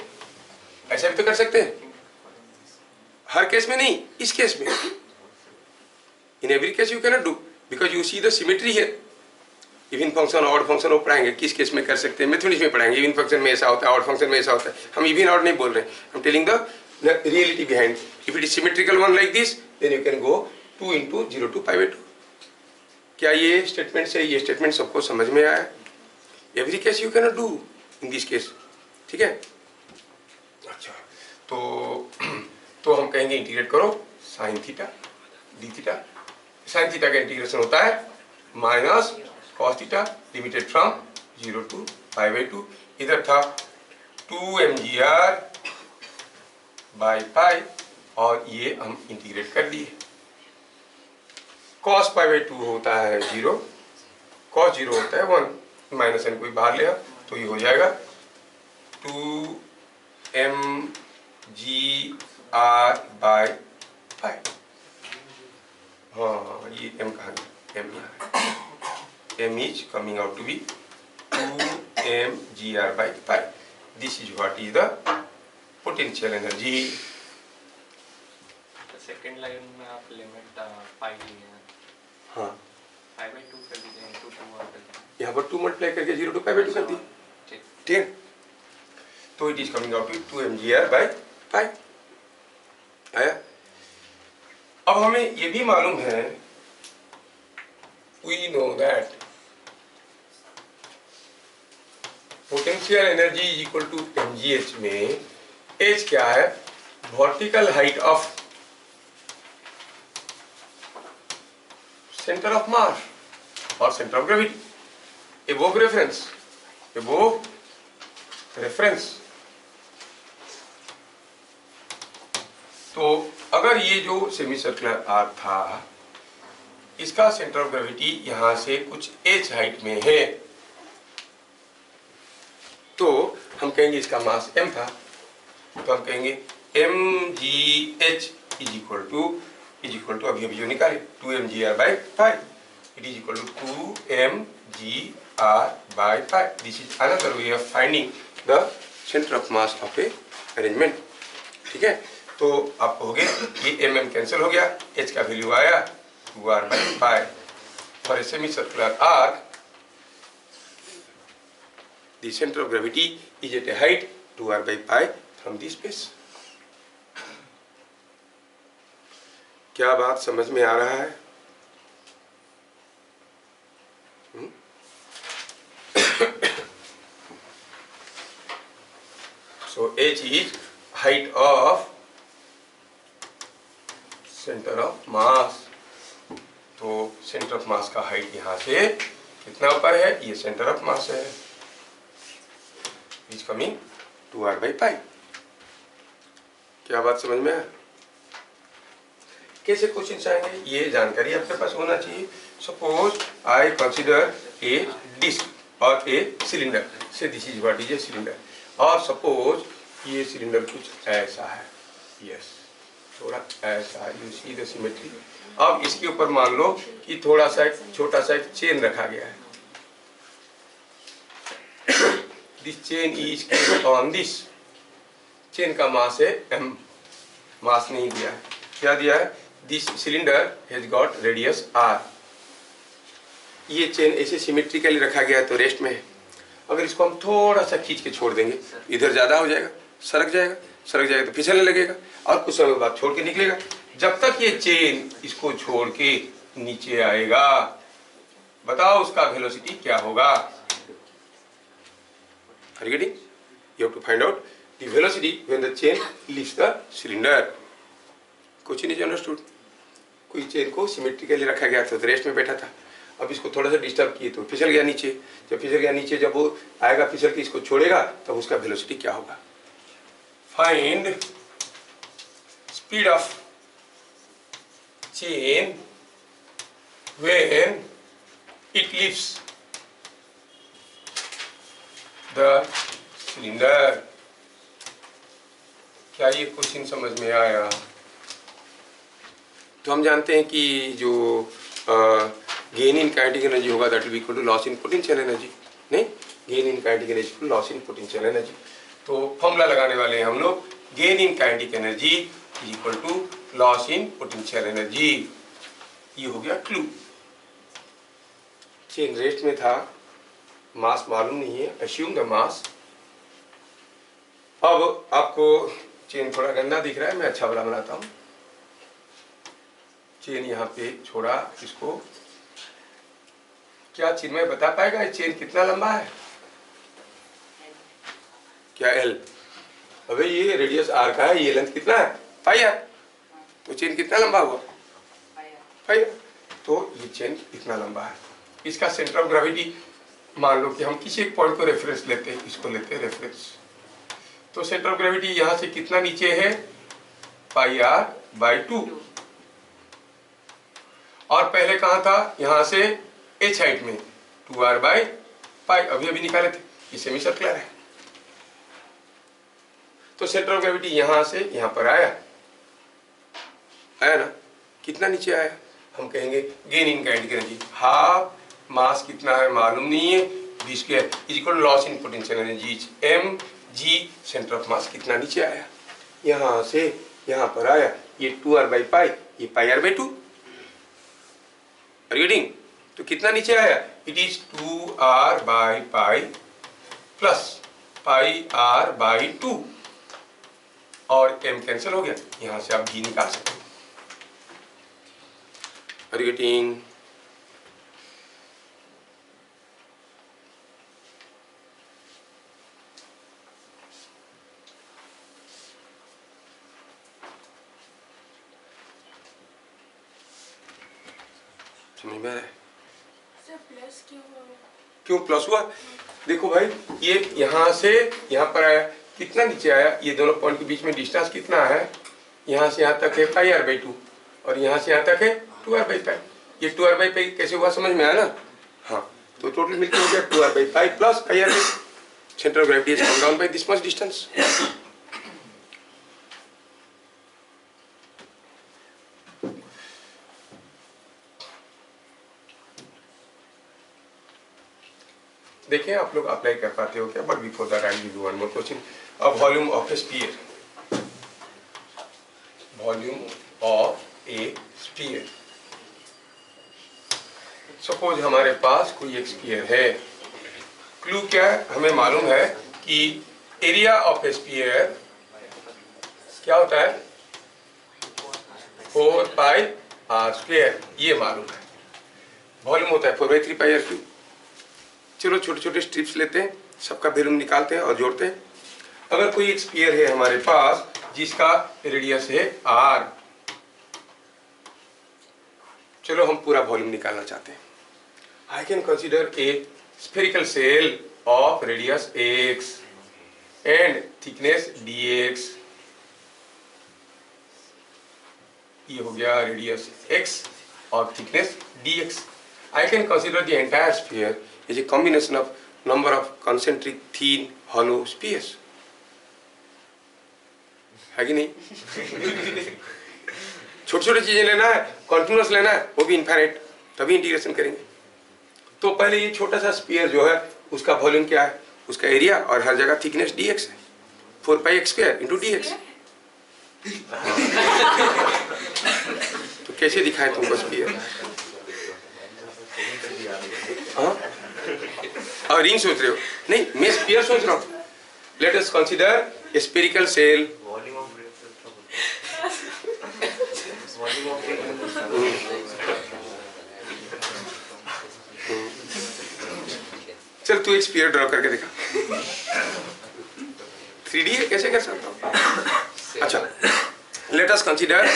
ऐसा भी तो कर सकते हैं, हर केस में नहीं, इस केस में। In every case you cannot do because you see the symmetry here. Even function odd function वो पढ़ाएंगे किस केस में कर सकते हैं, मैथमेटिक्स में पढ़ाएंगे। इवन फंक्शन में ऐसा होता है, ऑड फंक्शन में ऐसा होता है। हम इवन ऑड नहीं बोल रहे, हम telling the reality behind. If it is symmetrical one like this, then you can go 2 into 0 to pi by 2. क्या ये स्टेटमेंट से ये स्टेटमेंट सबको समझ में आया? Every case you cannot do in this case, ठीक है? अच्छा, तो हम कहेंगे इंटीग्रेट करो sine theta d theta. Sine theta का इंटीग्रेशन होता है minus cos theta limited from 0 to pi by 2। इधर था 2mgr बाई पाई, और ये हम इंटीग्रेट कर दिए। cos पाई बाई 2 होता है 0, cos 0 होता है 1, माइनस एन कोई बाहर ले, तो ये हो जाएगा 2mgr बाई पाई। हाँ, ये m कहाँ गया? m यहाँ, m is coming out to be 2mgr by pi. This is what is the potential energy. Second line में आप लिमिट पाई लिए हैं, हाँ, पाई बाई 2 कर दीजिए, इनटू 2 और कर दीजिए। यहाँ पर 2 मल्टीप्लाई करके 0 टू पाई बाई 2 कर दिए, ठीक है? तो it is coming out to 2mgr by pi. आया? अब हमें ये भी मालूम है, we know that potential energy is equal to mgh में h क्या है? Vertical height of centre of mass और centre of gravity above reference. तो अगर ये जो सेमी सर्कुलर आर्क था, इसका सेंटर ऑफ ग्रेविटी यहां से कुछ h हाइट में है, तो हम कहेंगे इसका मास m था। तो हम कहेंगे mgh इज इक्वल टू अभी जो निकाले 2mgr/5, it is equal to 2mgr/5। This is another way of finding the centre of mass of a arrangement. ठीक है, तो आप कहोगे ये mm कैंसिल हो गया, h का वैल्यू आया 2r/5। For a semi circular arc the center of gravity is at a height 2r/5 from this base। क्या बात समझ में आ रहा है? So h is height of center of mass। तो सेंटर ऑफ मास का हाइट यहां से कितना ऊपर है? ये सेंटर ऑफ मास है, इज कमिंग 2r/5। क्या बात समझ में आया? कैसे क्वेश्चन आएंगे ये जानकारी आपके पास होना चाहिए। Suppose I consider a disc और a cylinder, say this is what is a cylinder, और सपोज ये सिलेंडर कुछ ऐसा है, यस थोड़ा ऐसा है, यू सी द सिमेट्री। अब इसके ऊपर मान लो कि थोड़ा सा छोटा सा एक चेन रखा गया है, this chain is kept on this. Chain का मास है m, मास नहीं दिया है, क्या दिया है? This cylinder has got radius r। ये चेन ऐसे सिमेट्रिकली रखा गया है तो रेस्ट में है। अगर इसको हम थोड़ा सा खींच के छोड़ देंगे, इधर ज्यादा हो जाएगा, सरक जाएगा तो फिसलने लगेगा और कुछ समय बाद छोड़ के निकलेगा। जब तक ये चेन इसको छोड़ के नीचे आएगा, बताओ उसका वेलोसिटी क्या होगा? Are you getting? You have to find out the velocity when the chain leaves the cylinder. Question is understood? कोई चेन को सिमेट्रिकली रखा गया था तो रेस्ट में बैठा था, अब इसको थोड़ा सा डिस्टर्ब किए तो फिसल गया नीचे। जब फिसल गया नीचे, जब वो आएगा फिसल के इसको छोड़ेगा तब उसका वेलोसिटी क्या होगा? Find speed of chain when it leaves the cylinder. क्या ये क्वेश्चन समझ में आया? तो हम जानते हैं कि जो गेन इन काइनेटिक एनर्जी होगा that will be equal to loss in potential energy, नहीं, gain in kinetic energy to loss in potential energy. तो फॉर्मूला लगाने वाले हैं हम लोग, gain in kinetic energy is equal to loss in potential energy. ये हो गया क्लू। चेन रेस्ट में था, मास मालूम नहीं है, अस्यूम द मास। अब आपको चेन थोड़ा गंदा दिख रहा है, मैं अच्छा वाला बनाता हूं। चेन यहाँ पे छोड़ा, इसको क्या चिन्मय बता पाएगा ये चेन कितना लंबा है? क्या L? अबे ये रेडियस R का है, ये लेंथ कितना है? पाई r। तो चेन कितना लंबा हुआ? पाई r। तो ये चेन इतना लंबा है। इसका सेंटर ऑफ ग्रेविटी मान लो कि हम किसी एक पॉइंट को रेफरेंस लेते हैं, इसको लेते हैं रेफरेंस। तो सेंटर ऑफ ग्रेविटी यहां से कितना नीचे है? पाई r/2। और पहले कहां था? यहां से h हाइट में 2r/5, अभी निकाले थे। ये सेमी सर्कुलर है, तो सेंटर ऑफ ग्रेविटी यहां से यहां पर आया ना? कितना नीचे आया? हम कहेंगे gain in kinetic energy, half मास कितना है मालूम नहीं है, v² is equal loss in potential energy mg। Centre of मास कितना नीचे आया? यहां से यहां पर आया, ये 2r/5, ये πr/2। रीडिंग तो कितना नीचे आया? It is 2r/5 plus πr/2 और m कैंसिल हो गया, यहां से आप v निकाल सकते हो। रीडिंग समझ में आ रहा है? सर प्लस क्यों प्लस हुआ? देखो भाई, ये यहाँ से यहाँ पर आया, कितना नीचे आया, ये दोनों पॉइंट के बीच में डिस्टेंस कितना है, यहाँ से यहाँ तक है पाई आर बाई 2 और यहाँ से यहाँ तक है 2r बाई पाई। ये 2r बाई पाई कैसे हुआ समझ में आया ना? हाँ, तो टोटल मिलकर हो गया 2r by pi plus pi r by. Centre of gravity is come down by this much distance. देखें आप लोग अप्लाई कर पाते हो क्या? But before that I will give you one more question. A volume of a sphere, volume of a sphere. Suppose हमारे पास कोई एक स्फीयर है। क्लू क्या है? हमें मालूम है कि एरिया ऑफ ए स्फीयर क्या होता है? 4 पाई आर स्क्वायर, ये मालूम है। वॉल्यूम होता है 4/3 पाई आर क्यूब। चलो छोटे छोटे स्ट्रिप्स लेते हैं, सबका वॉल्यूम निकालते हैं और जोड़ते हैं। अगर कोई एक स्फीयर है हमारे पास जिसका रेडियस है r, चलो हम पूरा वॉल्यूम निकालना चाहते हैं। I can consider a spherical shell of radius x and thickness dx। ये हो गया रेडियस x और thickness dx। I can consider the entire sphere is a combination of number of concentric thin hollow spheres. है कि नहीं? छोटी छोटी चीजें लेना है, कॉन्टिन्यूस लेना है, वो भी इनफाइनाइट, तभी इंटीग्रेशन करेंगे। तो पहले ये छोटा सा स्फीयर जो है उसका वॉल्यूम क्या है? उसका एरिया और हर जगह थिकनेस dx है, 4 pi x square into dx। तो कैसे दिखाए तुमको स्फीयर? और रिंग सोच रहे हो? नहीं, मैं स्फीयर सोच रहा हूँ। लेट अस कंसीडर ए स्फेरिकल सेल। चल तू एक स्फीयर ड्रॉ करके दिखा। 3D है, कैसे कर सकता हूँ? अच्छा, लेट अस कंसीडर,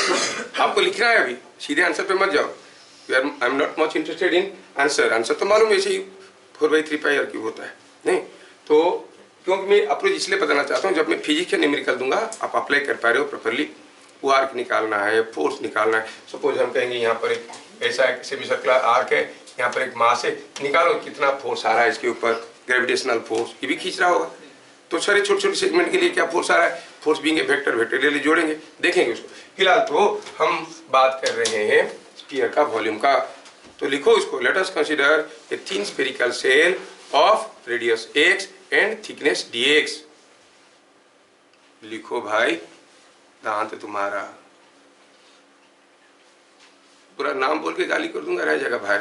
आपको लिखना है अभी, सीधे आंसर पे मत जाओ। I am not much interested in answer. Answer तो मालूम ऐसे ही 4/3 पाई आर क्यूब होता है। नहीं तो क्योंकि मैं अप्रोच इसलिए बताना चाहता हूँ, जब मैं फिजिक्स या न्यूमेरिकल दूंगा आप अप्लाई कर पा रहे हो प्रॉपर्ली। वो आर्क निकालना है, फोर्स निकालना है। सपोज हम कहेंगे यहाँ पर एक ऐसा एक सेमी सर्कुलर आर्क है, यहाँ पर एक मास है, निकालो कितना फोर्स आ रहा है इसके ऊपर, ग्रेविटेशनल फोर्स, ये भी खींच रहा होगा। तो सारे छोटे छोटे सेगमेंट के लिए क्या फोर्स आ रहा है? Force being a vector, vector के लिए जोड़ेंगे, देखेंगे उसको। फिलहाल तो हम बात कर रहे हैं स्फीयर का वॉल्यूम का। तो लिखो इसको, late us consider a thin spherical shell of radius x and thickness dx। लिखो भाई, दांत तुम्हारा। पूरा नाम बोल के गाली कर दूंगा, रह जाएगा भाई।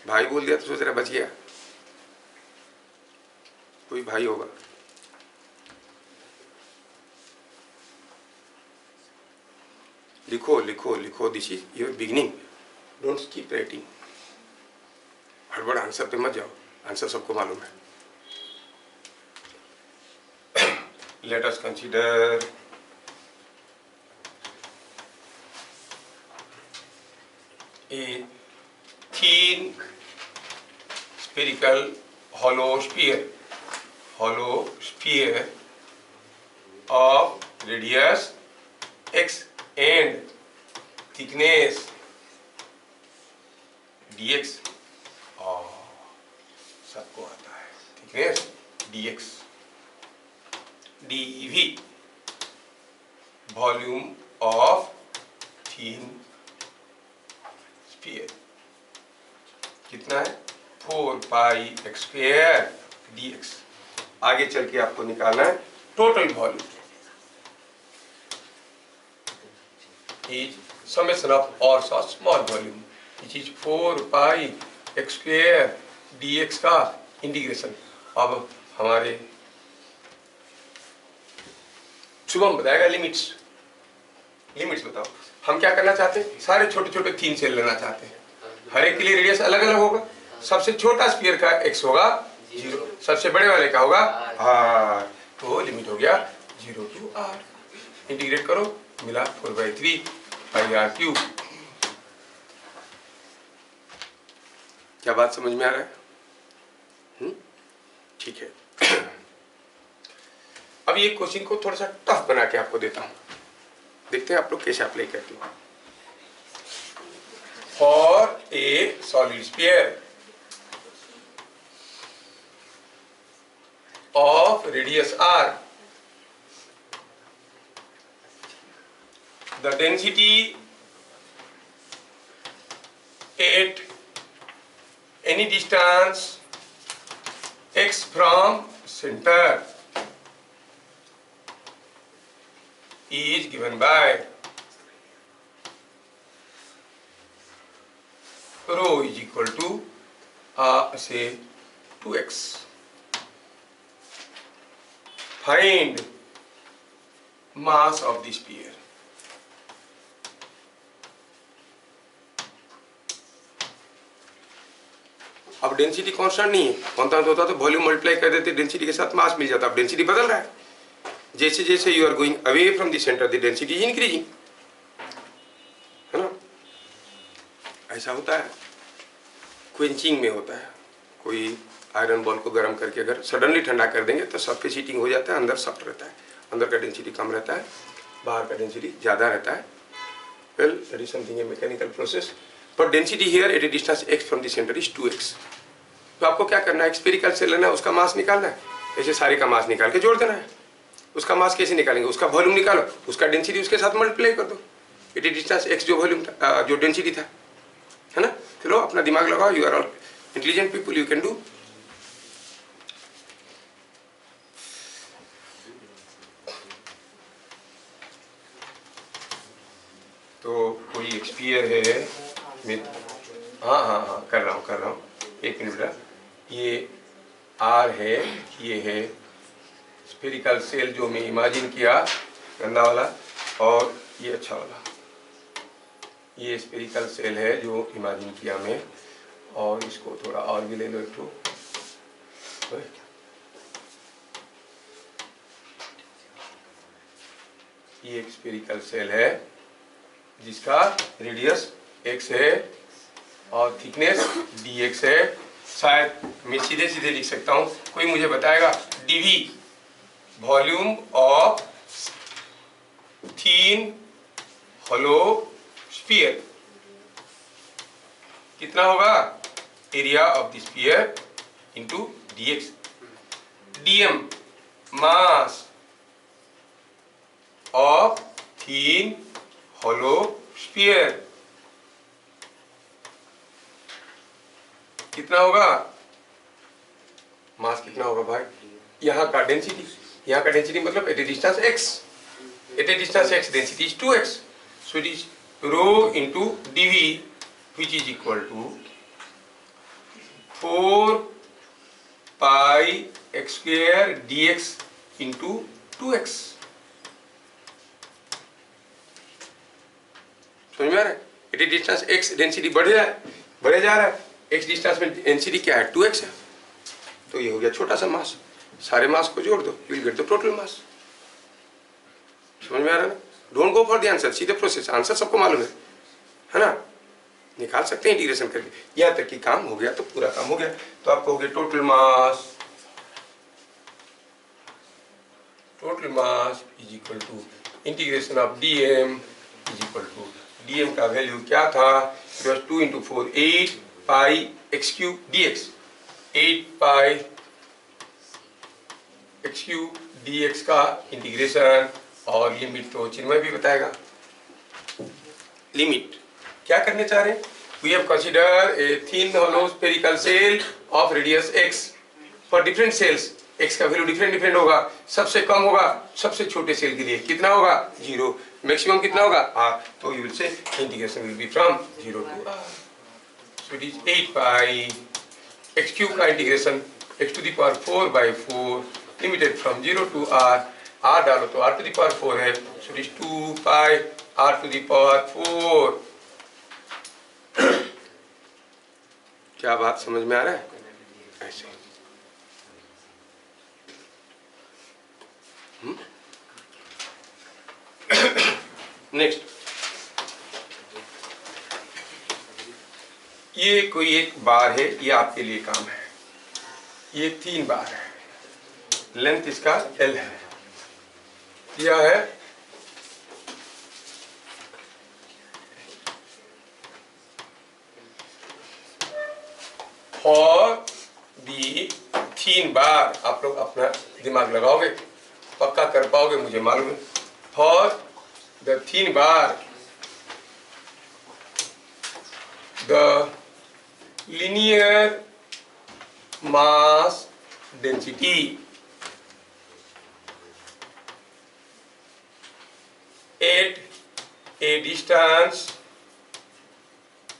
भाई बोल दिया तो सोच रहा बच गया, कोई भाई होगा। लिखो लिखो लिखो, this is your beginning, don't keep writing. हड़बड़ आंसर पे मत जाओ, आंसर सबको मालूम है। Let us consider a thin spherical hollow sphere of radius x and thickness dx। और सबको आता है thickness dx, dv volume of thin sphere कितना है? 4 पाई x स्क्वायर dx। आगे चल के आपको निकालना है total volume is summation of और small volume which is 4 pi x square dx का इंटीग्रेशन। अब हमारे शुभम बताएगा लिमिट्स। लिमिट्स बताओ, हम क्या करना चाहते हैं? सारे छोटे छोटे थिन सेल लेना चाहते हैं, हर एक के लिए रेडियस अलग अलग होगा। सबसे छोटा स्फीयर का x होगा 0, सबसे बड़े वाले का होगा r। तो लिमिट हो गया 0 to r। इंटीग्रेट करो, मिला 4/3 पाई r क्यूब। क्या बात समझ में आ रहा है? ठीक है। अब ये क्वेश्चन को थोड़ा सा टफ बना के आपको देता हूं, देखते हैं आप लोग कैसे अप्लाई करते हो। For a solid sphere of radius r, the density at any distance x from center is given by rho is equal to say 2x. Find mass of the sphere. अब डेंसिटी कांस्टेंट नहीं है, कांस्टेंट होता तो वॉल्यूम मल्टीप्लाई कर देते, डेंसिटी के साथ मास मिल जाता। अब डेंसिटी बदल रहा है, जैसे जैसे you are going away from the centre the density is increasing, है ना? ऐसा होता है, क्वेंचिंग में होता है। कोई आयरन बॉल को गर्म करके अगर सडनली ठंडा कर देंगे तो सरफेस हीटिंग हो जाता है, अंदर सॉफ्ट रहता है, अंदर का डेंसिटी कम रहता है, बाहर का डेंसिटी ज़्यादा रहता है। Well that is something A mechanical process, but density here eight a distance x from the centre is 2x। तो आपको क्या करना है, स्फेरिकल से लेना है, उसका मास निकालना है, ऐसे सारे का मास निकाल के जोड़ देना है। उसका मास कैसे निकालेंगे, उसका वॉल्यूम निकालो, उसका डेंसिटी उसके साथ मल्टीप्लाई कर दो, एट ए डिस्टेंस x जो वॉल्यूम था, जो डेंसिटी था, है ना? चलो अपना दिमाग लगाओ, you are all intelligent people, you can do. तो कोई एक स्फीयर है, हाँ कर रहा हूँ, एक मिनट। ये आर है, ये है स्फेरिकल सेल जो मैं इमेजिन किया, गंदा वाला, और ये अच्छा वाला, ये स्फेरिकल सेल है जो इमेजिन किया मैं। और इसको थोड़ा और भी ले लो एक ठो, ये एक स्फेरिकल सेल है जिसका रेडियस x है और थिकनेस dx है। शायद मैं सीधे सीधे लिख सकता हूँ, कोई मुझे बताएगा dv volume of thin hollow sphere कितना होगा, area of the sphere into dx। dm mass of thin hollow sphere कितना होगा, मास कितना होगा भाई, यहाँ का डेंसिटी मतलब at a distance x, at a distance x density is 2x, so it is rho into dv which is equal to 4 pi x square dx into 2x। समझ में आ रहा है? At a distance x density बढ़े जा रहा है, x डिस्टेंस में डेंसिटी क्या है, 2x है। तो ये हो गया छोटा सा मास, सारे मास को जोड़ दो, you will get the total mass. समझ में आ रहा है ना? Don't go for the answer, सीधे प्रोसेस, आंसर सबको मालूम है ना? निकाल सकते हैं इंटीग्रेशन करके, यहाँ तक कि काम हो गया तो पूरा काम हो गया। तो आपको हो गया total mass is equal to integration of dm is equal to, dm का वैल्यू क्या था, it was 2 × 4 8 pi x cube dx, 8 pi x cube dx का इंटीग्रेशन। और लिमिट तो चिन्मय भी बताएगा। लिमिट क्या करने चाह रहे हैं, we have consider a thin hollow spherical shell of radius x for different shells, x का वैल्यू डिफरेंट होगा, सबसे कम होगा सबसे छोटे सेल के लिए कितना होगा, 0, मैक्सिमम कितना होगा r, तो you will say integration will be from 0 to r, so it is 8 pi x cube का integration x to the power 4 by 4 limited from 0 to r, r डालो तो r to the power 4 है, सो it is 2 pi r to the power 4। क्या बात समझ में आ रहा है? ऐसे नेक्स्ट, ये कोई एक बार है, ये आपके लिए काम है। ये 3 बार है, लेंथ इसका L है, यह है फॉर दी 3 बार। आप लोग अपना दिमाग लगाओगे, पक्का कर पाओगे मुझे मालूम है। For the 3 bar the linear mass density at a distance,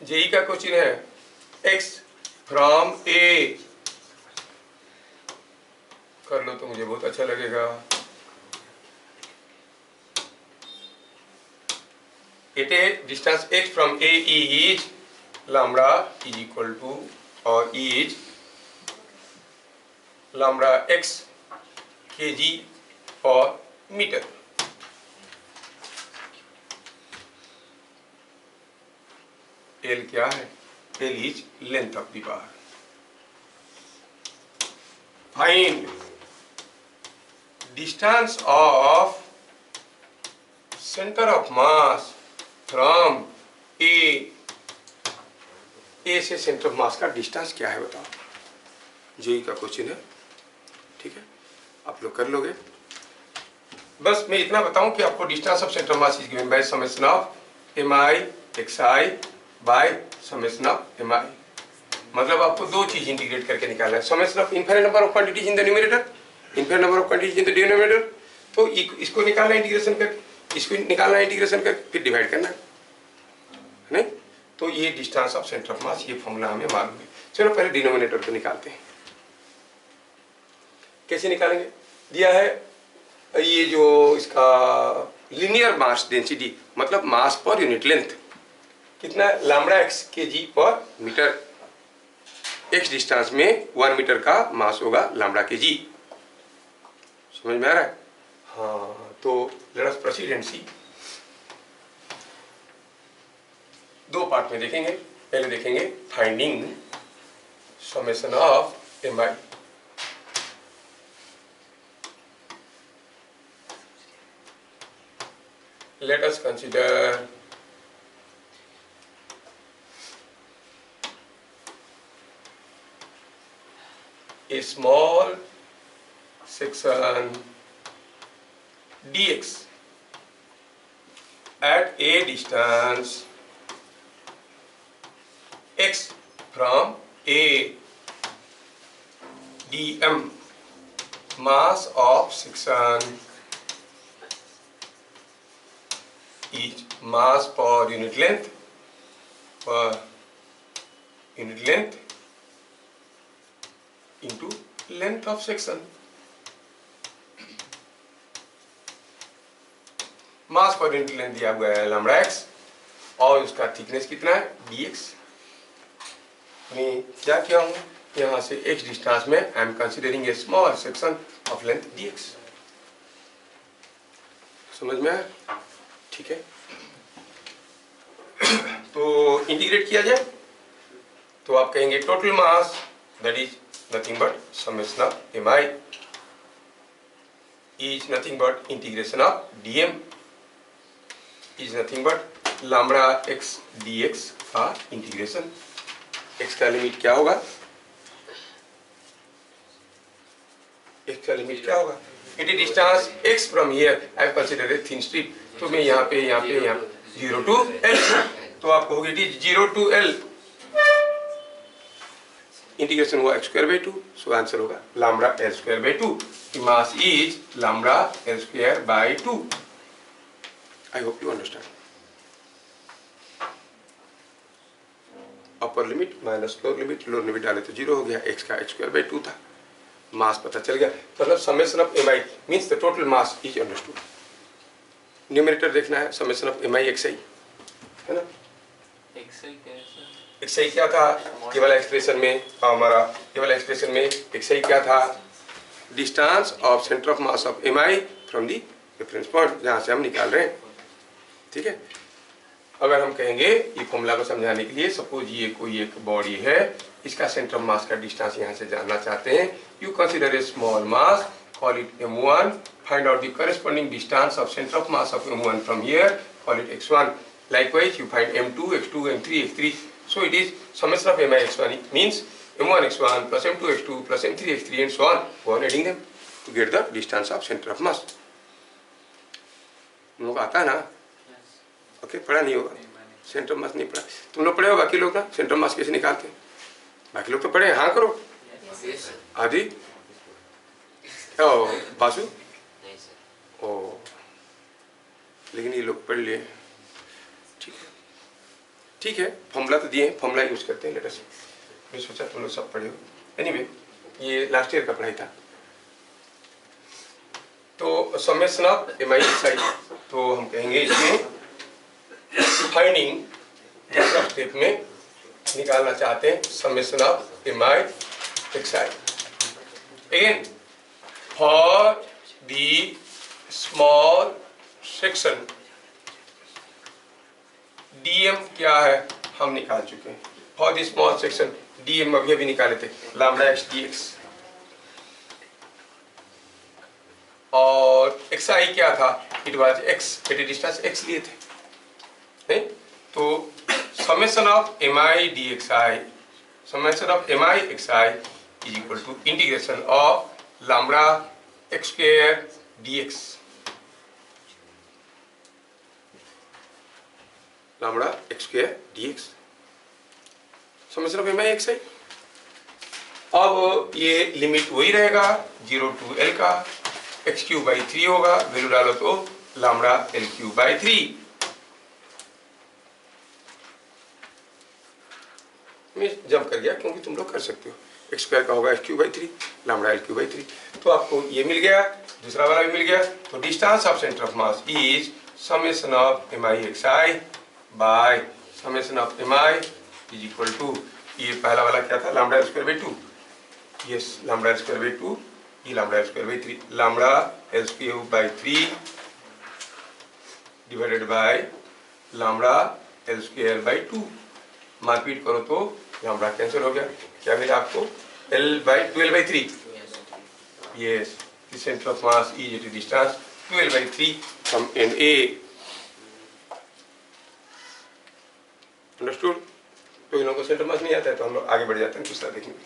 JEE का क्वेश्चन है, x from a, कर लो तो मुझे बहुत अच्छा लगेगा। At a distance x from a is lambda is equal to or is lambda x kg per meter। L क्या है? L is length of the bar। Find distance of center of mass from A। ए से सेंटर ऑफ मास का डिस्टेंस क्या है बताओ, जेई का क्वेश्चन है। ठीक है, आप लोग कर लोगे। बस मैं इतना बताऊं कि आपको distance of centre of mass is given by summation of M I x I by summation of M I. मतलब आपको 2 चीज इंटीग्रेट करके निकालना है, summation of infinite number of quantities in the numerator, infinite number of quantities in the denominator. तो इसको निकालना इंटीग्रेशन कर, इसको निकालना इंटीग्रेशन कर, फिर डिवाइड करना है नहीं। तो ये डिस्टेंस ऑफ सेंटर ऑफ मास, ये फॉर्मूला हमें मालूम है। चलो पहले डिनोमिनेटर को निकालते हैं। कैसे निकालेंगे? दिया है ये जो इसका लिनियर मास डेंसिटी, मतलब मास पर यूनिट लेंथ कितना, लैम्ब्डा एक्स केजी पर मीटर। एक्स डिस्टेंस में 1 मीटर का मास होगा लैम्ब्डा केजी। समझ में आ रहा है? हाँ, तो let us proceed and see. 2 part में देखेंगे। पहले देखेंगे finding summation of M i. Let us consider a small section dx at a distance x from a dm, mass of section is mass per unit length, into length of section। मास पर यूनिट लेंथ दिया हुआ है लैम्ब्डा एक्स और उसका थिकनेस कितना है dx। मैं क्या किया हूँ, यहाँ से x डिस्टेंस में I am considering A small section of length dx। समझ में आया? ठीक है, तो इंटीग्रेट किया जाए तो आप कहेंगे total mass that is nothing but summation of mi is nothing but integration of dm is nothing but lambda x dx का इंटीग्रेशन। x का लिमिट क्या होगा, x का लिमिट क्या होगा? It is distance x from here, I consider a thin strip. तो मैं यहाँ पे 0 to l, तो आप कहोगे it is 0 to l, integration हुआ x²/2, सो आंसर होगा lambda L²/2। Mass is lambda L²/2। I hope you understand. Upper limit minus lower limit डाले तो 0 हो गया, x का h²/2 था, मास पता चल गया। मतलब summation of mi means the total mass is understood. Numerator देखना है, समेशन ऑफ mi xi है ना। xi क्या था केवल एक्सप्रेशन में, हमारा केवल एक्सप्रेशन में xi क्या था, distance of centre of mass of mi from the reference point, जहाँ से हम निकाल रहे हैं। ठीक है, अगर हम कहेंगे ये फॉर्मूला को समझाने के लिए, सपोज ये कोई एक बॉडी है, इसका सेंटर ऑफ मास का डिस्टेंस यहाँ से जानना चाहते हैं। You consider a small mass, call it m1, find out the corresponding distance of center of mass of m1 from here, call it x1. Likewise, you find m2, x2, m3, x3. So it is summation of mi x1 means m1 x1 plus m2 x2 plus m3 x3 and so on. Go on adding them to get the distance of center of mass. तुम लोग आता है ना? ओके, पढ़ा नहीं होगा, सेंटर ऑफ मास नहीं पढ़ा। तुम लोग पढ़े हो बाकी लोग ना, सेंटर ऑफ मास कैसे निकालते हैं? बाकी लोग तो पढ़े हैं, हाँ करो। आदि, ओ बासु, ओ, लेकिन ये लोग पढ़ लिए। ठीक है, फॉर्मूला तो दिए, फॉर्मूला यूज करते हैं लेटर से। मैं सोचा तुम लोग सब पढ़े हो। एनीवे, ये लास्ट ईयर का पढ़ाई था। तो summation of M I x I, तो हम कहेंगे इसमें फाइंडिंग दूसरा स्टेप में निकालना चाहते हैं summation of M I x i. Again for the small section dm क्या है हम निकाल चुके हैं। For the small section dm अभी निकाले थे, लैम्डा एक्स डी एक्स, और एक्स आई क्या था, it was x, at distance x लिए थे, नहीं? तो summation of M i d x i, summation of M I x i is equal to integration of lambda x square D X, lambda x square D X, summation of M I x I. अब ये लिमिट वही रहेगा 0 टू एल का, एक्स क्यूब बाई 3 होगा, वैल्यू डालो तो लैम्डा एल क्यूब बाई 3 में जंप कर गया, क्योंकि तुम लोग कर सकते हो। एक्स स्क्वायर का होगा x cube by 3, lambda l cube by 3। तो आपको ये मिल गया, दूसरा वाला भी मिल गया। तो distance of centre of mass is summation of M I x I by summation of M i is equal to, ये पहला वाला क्या था, lambda l square by 2, yes lambda l square by 2, ये lambda l square by 3, lambda l cube by 3 divided by lambda l square by 2। मारपीट करो तो लैम्डा कैंसिल हो गया, क्या मिला आपको, l by 12 by 3, yes the centre of mass is at distance 12 by 3 from end A. Understood? तो इन लोगों को सेंटर मास नहीं आता है तो हम लोग आगे बढ़ जाते हैं दूसरा देखने में।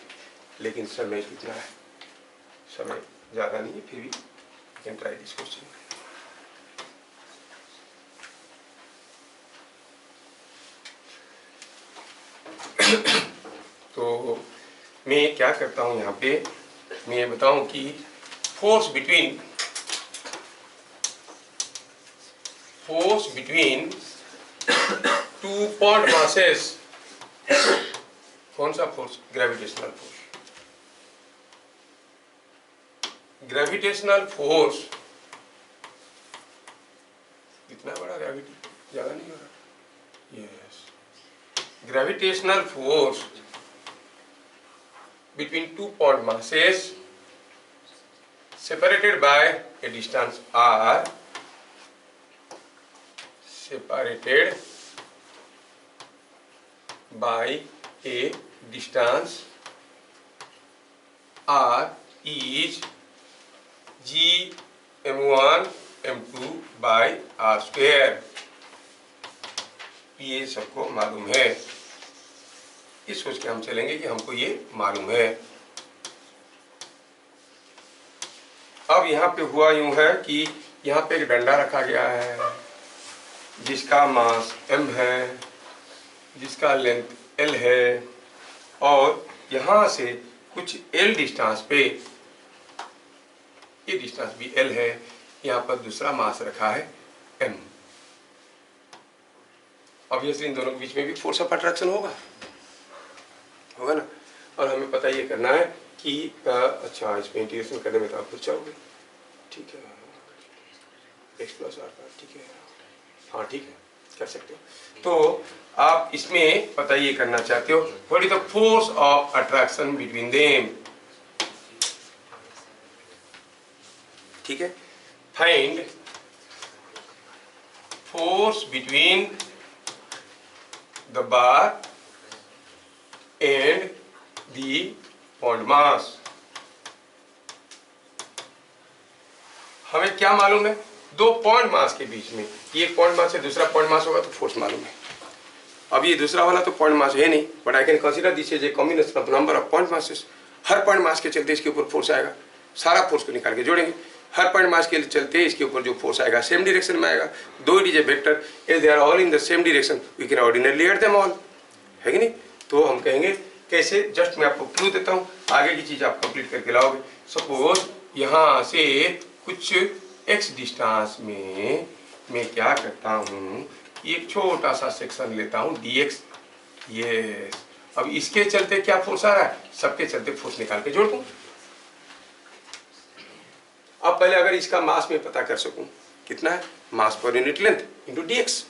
लेकिन समय कितना है, समय ज़्यादा नहीं है, फिर भी कैन ट्राई दिस क्वेश्चन। तो मैं क्या करता हूँ यहाँ पे, मैं ये बताऊँ कि force between two point masses, कौन सा force, gravitational force. Gravitational force इतना बड़ा, ग्रेविटी ज्यादा नहीं हो रहा, yes gravitational force between two point masses separated by a distance r, separated by a distance r is g m1 m2 by r square। ये सबको मालूम है, ये सोच के हम चलेंगे कि हमको ये मालूम है। अब यहाँ पे हुआ यूं है कि यहाँ पे एक डंडा रखा गया है जिसका मास m है, जिसका लेंथ l है, और यहाँ से कुछ l डिस्टेंस पे, ये डिस्टेंस भी l है, यहाँ पर दूसरा मास रखा है m। ऑब्वियसली इन दोनों के बीच में भी फोर्स ऑफ अट्रैक्शन होगा ना। और हमें पता ये करना है कि अच्छा इसमें इंटीग्रेशन करने में तो आप पूछ जाओगे, ठीक है, एक्स प्लस आर का, ठीक है, हाँ ठीक है, कर सकते हो। तो आप इसमें पता ये करना चाहते हो, what is the force of attraction between them, ठीक है। Find force between the bar and the point mass. हमें क्या मालूम है? दो पॉइंट मास के बीच में, ये एक पॉइंट मास है, दूसरा पॉइंट मास होगा तो फोर्स मालूम है. अब ये दूसरा वाला तो पॉइंट मास है नहीं, but I can consider this as a combination of number of point masses. हर पॉइंट मास के चलते इसके ऊपर फोर्स आएगा, सारा फोर्स को निकाल के जोड़ेंगे. हर पॉइंट मास के चलते इसके ऊपर जो फोर्स आएगा सेम डायरेक्शन में आएगा. Though it is a vector, as they are all in the same direction we can ordinarily add them all, है कि नहीं? तो हम कहेंगे कैसे, जस्ट मैं आपको क्लू देता हूँ, आगे की चीज आप कंप्लीट करके लाओगे. सपोज यहाँ से कुछ x डिस्टेंस में मैं क्या करता हूँ, एक छोटा सा सेक्शन लेता हूँ dx. यस, अब इसके चलते क्या फोर्स आ रहा है, सबके चलते फोर्स निकाल के जोड़ दूं. अब पहले अगर इसका मास में पता कर सकूं कितना है, मास पर unit length into dx,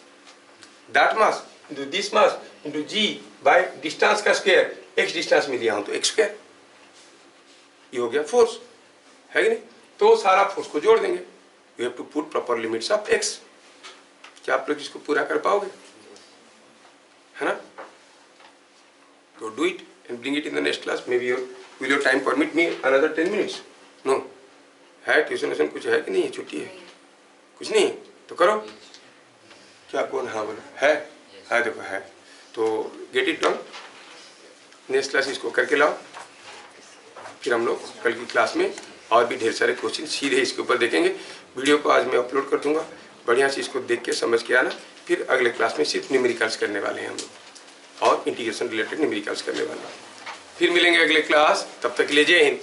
that mass into this mass into g by distance का स्क्वायर. x डिस्टेंस में लिया हूं तो x स्क्वायर, ये हो गया फोर्स, है कि नहीं? तो सारा फोर्स को जोड़ देंगे. You have to put proper limits of x. क्या आप लोग इसको पूरा कर पाओगे, है ना? तो do it and bring it in the next class. May be will your time permit me another 10 minutes? No है, ट्यूशन कुछ है कि नहीं है, छुट्टी है, कुछ नहीं है तो करो. क्या कौन हाँ बोलो, है देखो है, तो get it done. Next class इसको करके लाओ, फिर हम लोग कल की क्लास में और भी ढेर सारे क्वेश्चन सीधे इसके ऊपर देखेंगे. वीडियो को आज मैं अपलोड कर दूंगा, बढ़िया से इसको देख के समझ के आना. फिर अगले क्लास में सिर्फ न्यूमेरिकल्स करने वाले हैं हम लोग और इंटीग्रेशन रिलेटेड न्यूमेरिकल्स करने वाले हैं. फिर मिलेंगे अगले क्लास, तब तक के लिए जय हिंद.